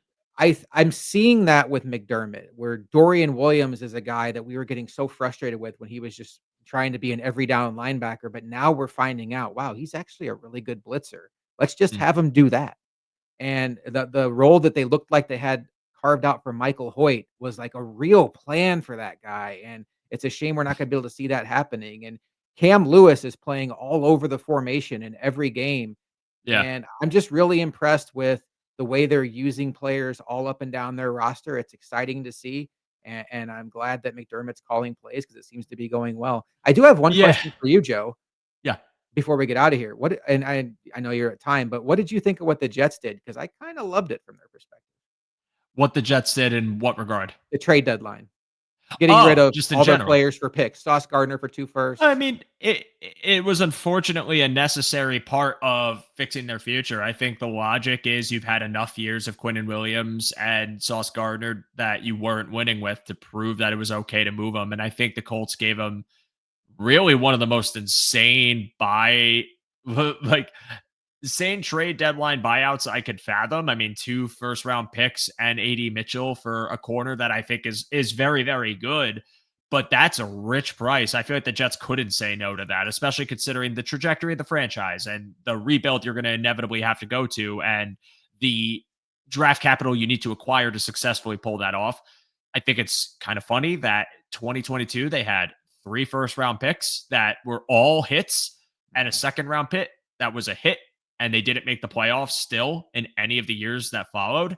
[SPEAKER 3] I'm seeing that with McDermott, where Dorian Williams is a guy that we were getting so frustrated with when he was just trying to be an every down linebacker, but now we're finding out, wow, he's actually a really good blitzer. Let's just
[SPEAKER 1] Mm,
[SPEAKER 3] have him do that. And the role that they looked like they had carved out for Michael Hoyt was like a real plan for that guy, and it's a shame we're not gonna be able to see that happening. And Cam Lewis is playing all over the formation in every game,
[SPEAKER 1] yeah.
[SPEAKER 3] and I'm just really impressed with the way they're using players all up and down their roster. It's exciting to see, and I'm glad that McDermott's calling plays because it seems to be going well. I do have one
[SPEAKER 1] Yeah.
[SPEAKER 3] question for you, Joe,
[SPEAKER 1] Yeah.
[SPEAKER 3] before we get out of here. What and I know you're at time, but what did you think of what the Jets did? Because I kind of loved it from their perspective.
[SPEAKER 1] What the Jets did in what regard?
[SPEAKER 3] The trade deadline, getting rid
[SPEAKER 1] Oh,
[SPEAKER 3] of
[SPEAKER 1] just in
[SPEAKER 3] all their
[SPEAKER 1] general.
[SPEAKER 3] players for picks. Sauce Gardner for 2
[SPEAKER 1] I
[SPEAKER 3] firsts.
[SPEAKER 1] mean, it was unfortunately a necessary part of fixing their future. I think the logic is you've had enough years of Quinnen Williams and Sauce Gardner that you weren't winning with to prove that it was okay to move them. And I think the Colts gave them really one of the most insane buy like same trade deadline buyouts I could fathom. I mean, 2 first round picks and AD Mitchell for a corner that I think is very, very good. But that's a rich price. I feel like the Jets couldn't say no to that, especially considering the trajectory of the franchise and the rebuild you're going to inevitably have to go to and the draft capital you need to acquire to successfully pull that off. I think it's kind of funny that 2022 they had 3 first round picks that were all hits and a second round pick that was a hit, and they didn't make the playoffs still in any of the years that followed.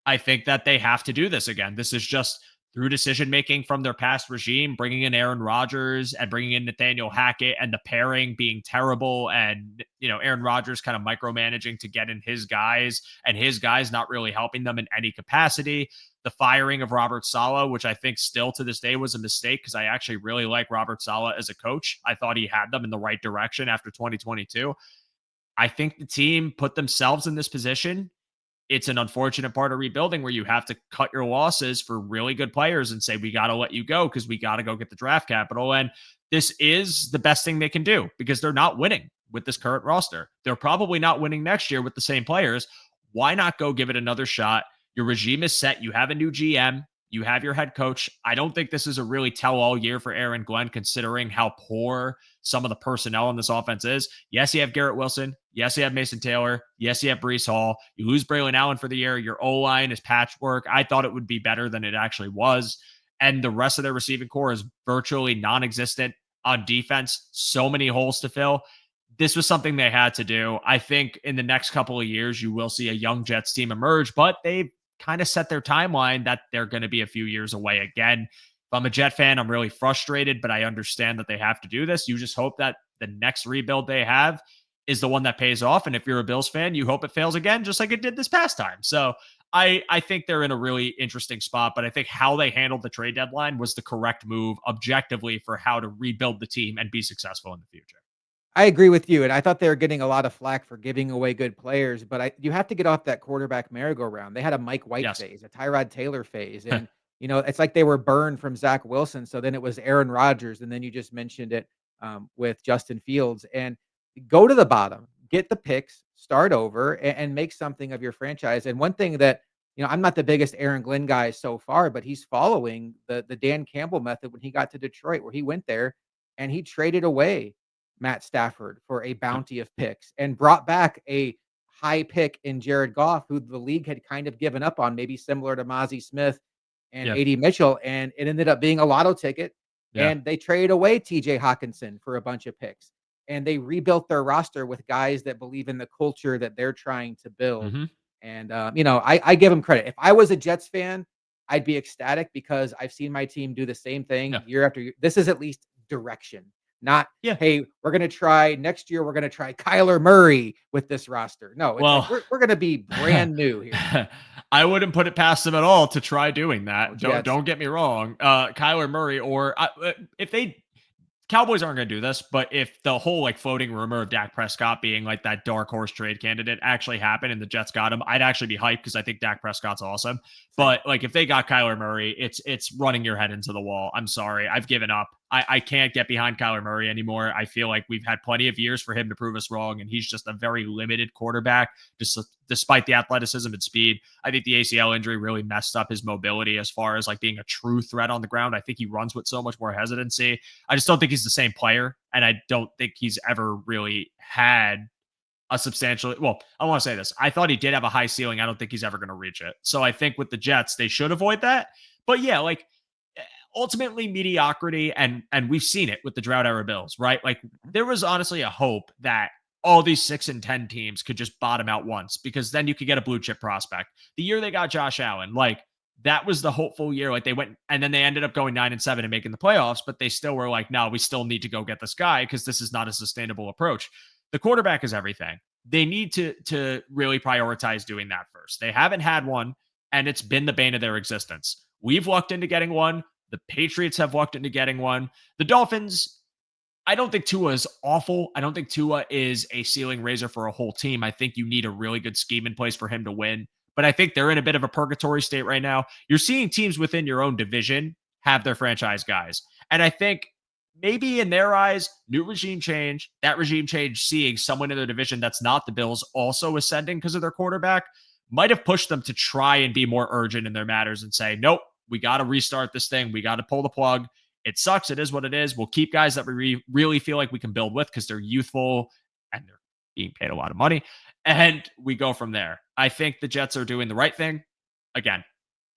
[SPEAKER 1] I think that they have to do this again. This is just through decision making from their past regime, bringing in Aaron Rodgers and bringing in Nathaniel Hackett, and the pairing being terrible, and Aaron Rodgers kind of micromanaging to get in his guys, and his guys not really helping them in any capacity. The firing of Robert Saleh, which I think still to this day was a mistake because I actually really like Robert Saleh as a coach. I thought he had them in the right direction after 2022. I think the team put themselves in this position. It's an unfortunate part of rebuilding where you have to cut your losses for really good players and say, we got to let you go because we got to go get the draft capital. And this is the best thing they can do because they're not winning with this current roster. They're probably not winning next year with the same players. Why not go give it another shot? Your regime is set. You have a new GM. You have your head coach. I don't think this is a really tell-all year for Aaron Glenn, considering how poor some of the personnel in this offense is. Yes, you have Garrett Wilson. Yes, you have Mason Taylor. Yes, you have Breece Hall. You lose Braylon Allen for the year. Your O-line is patchwork. I thought it would be better than it actually was. And the rest of their receiving core is virtually non-existent on defense. So many holes to fill. This was something they had to do. I think in the next couple of years, you will see a young Jets team emerge, but they've kind of set their timeline that they're going to be a few years away again. If I'm a Jet fan, I'm really frustrated, but I understand that they have to do this. You just hope that the next rebuild they have is the one that pays off. And if you're a Bills fan, you hope it fails again, just like it did this past time. So I think they're in a really interesting spot, but I think how they handled the trade deadline was the correct move objectively for how to rebuild the team and be successful in the future.
[SPEAKER 3] I agree with you, and I thought they were getting a lot of flack for giving away good players, but you have to get off that quarterback merry-go-round. They had a Mike White
[SPEAKER 1] Yes.
[SPEAKER 3] phase, a Tyrod Taylor phase, and, it's like they were burned from Zach Wilson, so then it was Aaron Rodgers, and then you just mentioned it, with Justin Fields, and go to the bottom, get the picks, start over, and make something of your franchise, and one thing that I'm not the biggest Aaron Glenn guy so far, but he's following the Dan Campbell method when he got to Detroit, where he went there and he traded away Matt Stafford for a
[SPEAKER 1] Yep.
[SPEAKER 3] bounty of picks and brought back a high pick in Jared Goff, who the league had kind of given up on, maybe similar to Mozzie Smith and
[SPEAKER 1] Yeah.
[SPEAKER 3] AD Mitchell. And it ended up being a lotto ticket.
[SPEAKER 1] Yeah.
[SPEAKER 3] And they traded away TJ Hawkinson for a bunch of picks. And they rebuilt their roster with guys that believe in the culture that they're trying to build.
[SPEAKER 1] Hmm.
[SPEAKER 3] And, I give them credit. If I was a Jets fan, I'd be ecstatic because I've seen my team do the same thing
[SPEAKER 1] Yeah.
[SPEAKER 3] year after year. This is at least direction, not,
[SPEAKER 1] Yeah.
[SPEAKER 3] hey, we're gonna try next year, we're gonna try Kyler Murray with this roster. No, it's like
[SPEAKER 1] Well,
[SPEAKER 3] we're gonna be brand new here.
[SPEAKER 1] I wouldn't put it past them at all to try doing
[SPEAKER 3] Oh,
[SPEAKER 1] that. Don't
[SPEAKER 3] Jets.
[SPEAKER 1] don't get me wrong. Kyler Murray or if they Cowboys aren't going to do this, but if the whole like floating rumor of Dak Prescott being like that dark horse trade candidate actually happened and the Jets got him, I'd actually be hyped because I think Dak Prescott's awesome.
[SPEAKER 3] Same.
[SPEAKER 1] But like if they got Kyler Murray, it's running your head into the wall. I'm sorry, I've given up. I can't get behind Kyler Murray anymore. I feel like we've had plenty of years for him to prove us wrong, and he's just a very limited quarterback, just despite the athleticism and speed. I think the ACL injury really messed up his mobility as far as like being a true threat on the ground. I think he runs with so much more hesitancy. I just don't think he's the same player. And I don't think he's ever really had a substantial, well, I want to say this. I thought he did have a high ceiling. I don't think he's ever going to reach it. So I think with the Jets, they should avoid that. But yeah, like ultimately mediocrity, and we've seen it with the drought era Bills, right? Like there was honestly a hope that all these 6 and 10 teams could just bottom out once because then you could get a blue chip prospect. The year they got Josh Allen, like that was the hopeful year. Like they went and then they ended up going 9-7 and making the playoffs, but they still were like, no, we still need to go get this guy because this is not a sustainable approach. The quarterback is everything. They need to really prioritize doing that first. They haven't had one, and it's been the bane of their existence. We've lucked into getting one. The Patriots have lucked into getting one. The Dolphins, I don't think Tua is awful. I don't think Tua is a ceiling raiser for a whole team. I think you need a really good scheme in place for him to win. But I think they're in a bit of a purgatory state right now. You're seeing teams within your own division have their franchise guys. And I think maybe in their eyes, new regime change, that regime change, seeing someone in their division that's not the Bills also ascending because of their quarterback might have pushed them to try and be more urgent in their matters and say, nope, we got to restart this thing. We got to pull the plug. It sucks. It is what it is. We'll keep guys that we really feel like we can build with because they're youthful and they're being paid a lot of money. And we go from there. I think the Jets are doing the right thing. Again,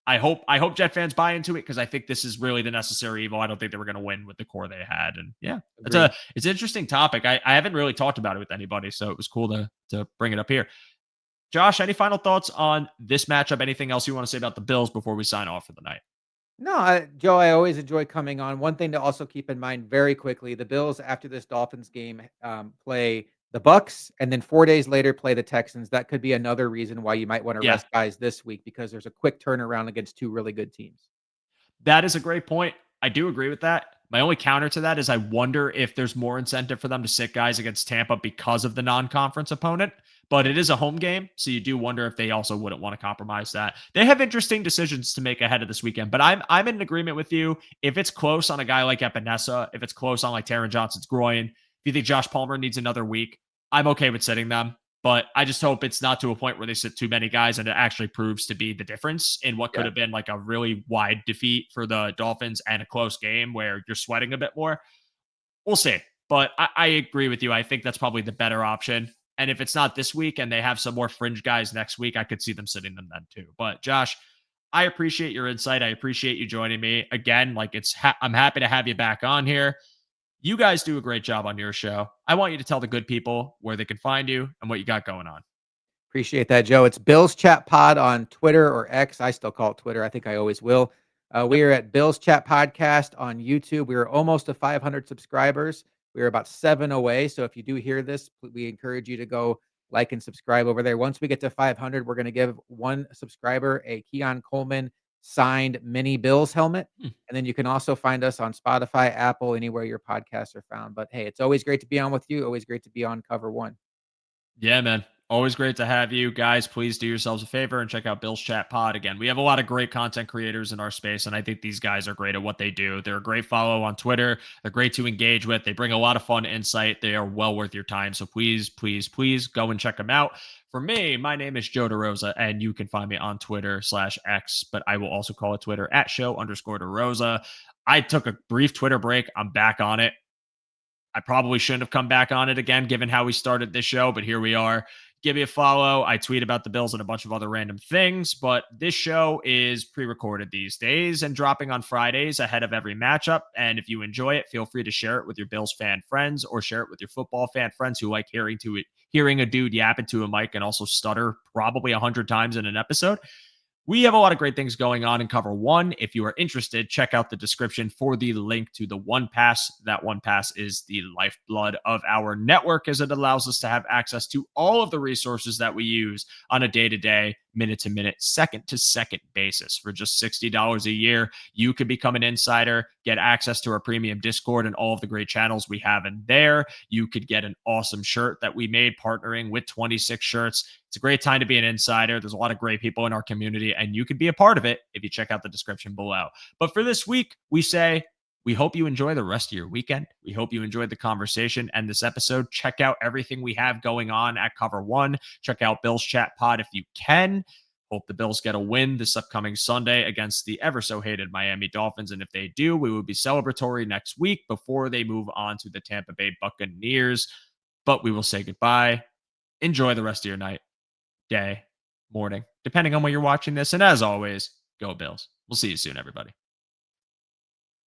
[SPEAKER 1] I hope Jet fans buy into it because I think this is really the necessary evil. I don't think they were going to win with the core they had, and yeah,
[SPEAKER 3] Agreed.
[SPEAKER 1] it's an interesting topic. I haven't really talked about it with anybody, so it was cool to bring it up here. Josh, any final thoughts on this matchup? Anything else you want to say about the Bills before we sign off for the night?
[SPEAKER 3] No, Joe, I always enjoy coming on. One thing to also keep in mind very quickly, the Bills after this Dolphins game play the Bucks and then 4 days later play the Texans. That could be another reason why you might want to
[SPEAKER 1] Yeah,
[SPEAKER 3] rest guys this week because there's a quick turnaround against two really good teams.
[SPEAKER 1] that is a great point. I do agree with that. My only counter to that is I wonder if there's more incentive for them to sit guys against Tampa because of the non-conference opponent. But it is a home game, so you do wonder if they also wouldn't want to compromise that. They have interesting decisions to make ahead of this weekend, but I'm in agreement with you. If it's close on a guy like Epinesa, if it's close on like Taron Johnson's groin, if you think Josh Palmer needs another week, I'm okay with sitting them. But I just hope it's not to a point where they sit too many guys and it actually proves to be the difference in what could
[SPEAKER 3] Yeah.
[SPEAKER 1] have been like a really wide defeat for the Dolphins and a close game where you're sweating a bit more. We'll see. But I agree with you. I think that's probably the better option. And if it's not this week and they have some more fringe guys next week, I could see them sitting them then too. But Josh, I appreciate your insight. I appreciate you joining me again. Like I'm happy to have you back on here. You guys do a great job on your show. I want you to tell the good people where they can find you and what you got going on.
[SPEAKER 3] Appreciate that, Joe. It's Bills Chat Pod on Twitter or X. I still call it Twitter. I think I always will. We
[SPEAKER 1] Yep.
[SPEAKER 3] are at Bills Chat Podcast on YouTube. We are almost to 500 subscribers. We are about 7 away. So if you do hear this, we encourage you to go like and subscribe over there. Once we get to 500, we're going to give one subscriber a Keon Coleman signed mini Bills helmet.
[SPEAKER 1] Hmm.
[SPEAKER 3] And then you can also find us on Spotify, Apple, anywhere your podcasts are found. But hey, it's always great to be on with you. Always great to be on Cover One.
[SPEAKER 1] Yeah, man. Always great to have you guys. Please do yourselves a favor and check out Bill's Chat Pod. Again, we have a lot of great content creators in our space, and I think these guys are great at what they do. They're a great follow on Twitter. They're great to engage with. They bring a lot of fun insight. They are well worth your time. So please, please, please go and check them out. For me, my name is Joe DeRosa, and you can find me on Twitter/X, but I will also call it Twitter at show_DeRosa. I took a brief Twitter break. I'm back on it. I probably shouldn't have come back on it again, given how we started this show, but here we are. Give me a follow. I tweet about the Bills and a bunch of other random things, but this show is pre recorded these days and dropping on Fridays ahead of every matchup. And if you enjoy it, feel free to share it with your Bills fan friends or share it with your football fan friends who like hearing a dude yap into a mic and also stutter probably 100 times in an episode. We have a lot of great things going on in Cover One. If you are interested, check out the description for the link to the One Pass. That One Pass is the lifeblood of our network as it allows us to have access to all of the resources that we use on a day to day, minute to minute, second to second basis. For just $60 a year, you can become an insider, get access to our premium Discord and all of the great channels we have in there. You could get an awesome shirt that we made partnering with 26 shirts. It's a great time to be an insider. There's a lot of great people in our community, and you can be a part of it if you check out the description below. But for this week, we say we hope you enjoy the rest of your weekend. We hope you enjoyed the conversation and this episode. Check out everything we have going on at Cover One. Check out Bill's Chat Pod if you can. Hope the Bills get a win this upcoming Sunday against the ever so hated Miami Dolphins. And if they do, we will be celebratory next week before they move on to the Tampa Bay Buccaneers. But we will say goodbye. Enjoy the rest of your night, day, morning, depending on when you're watching this. And as always, go Bills. We'll see you soon, everybody.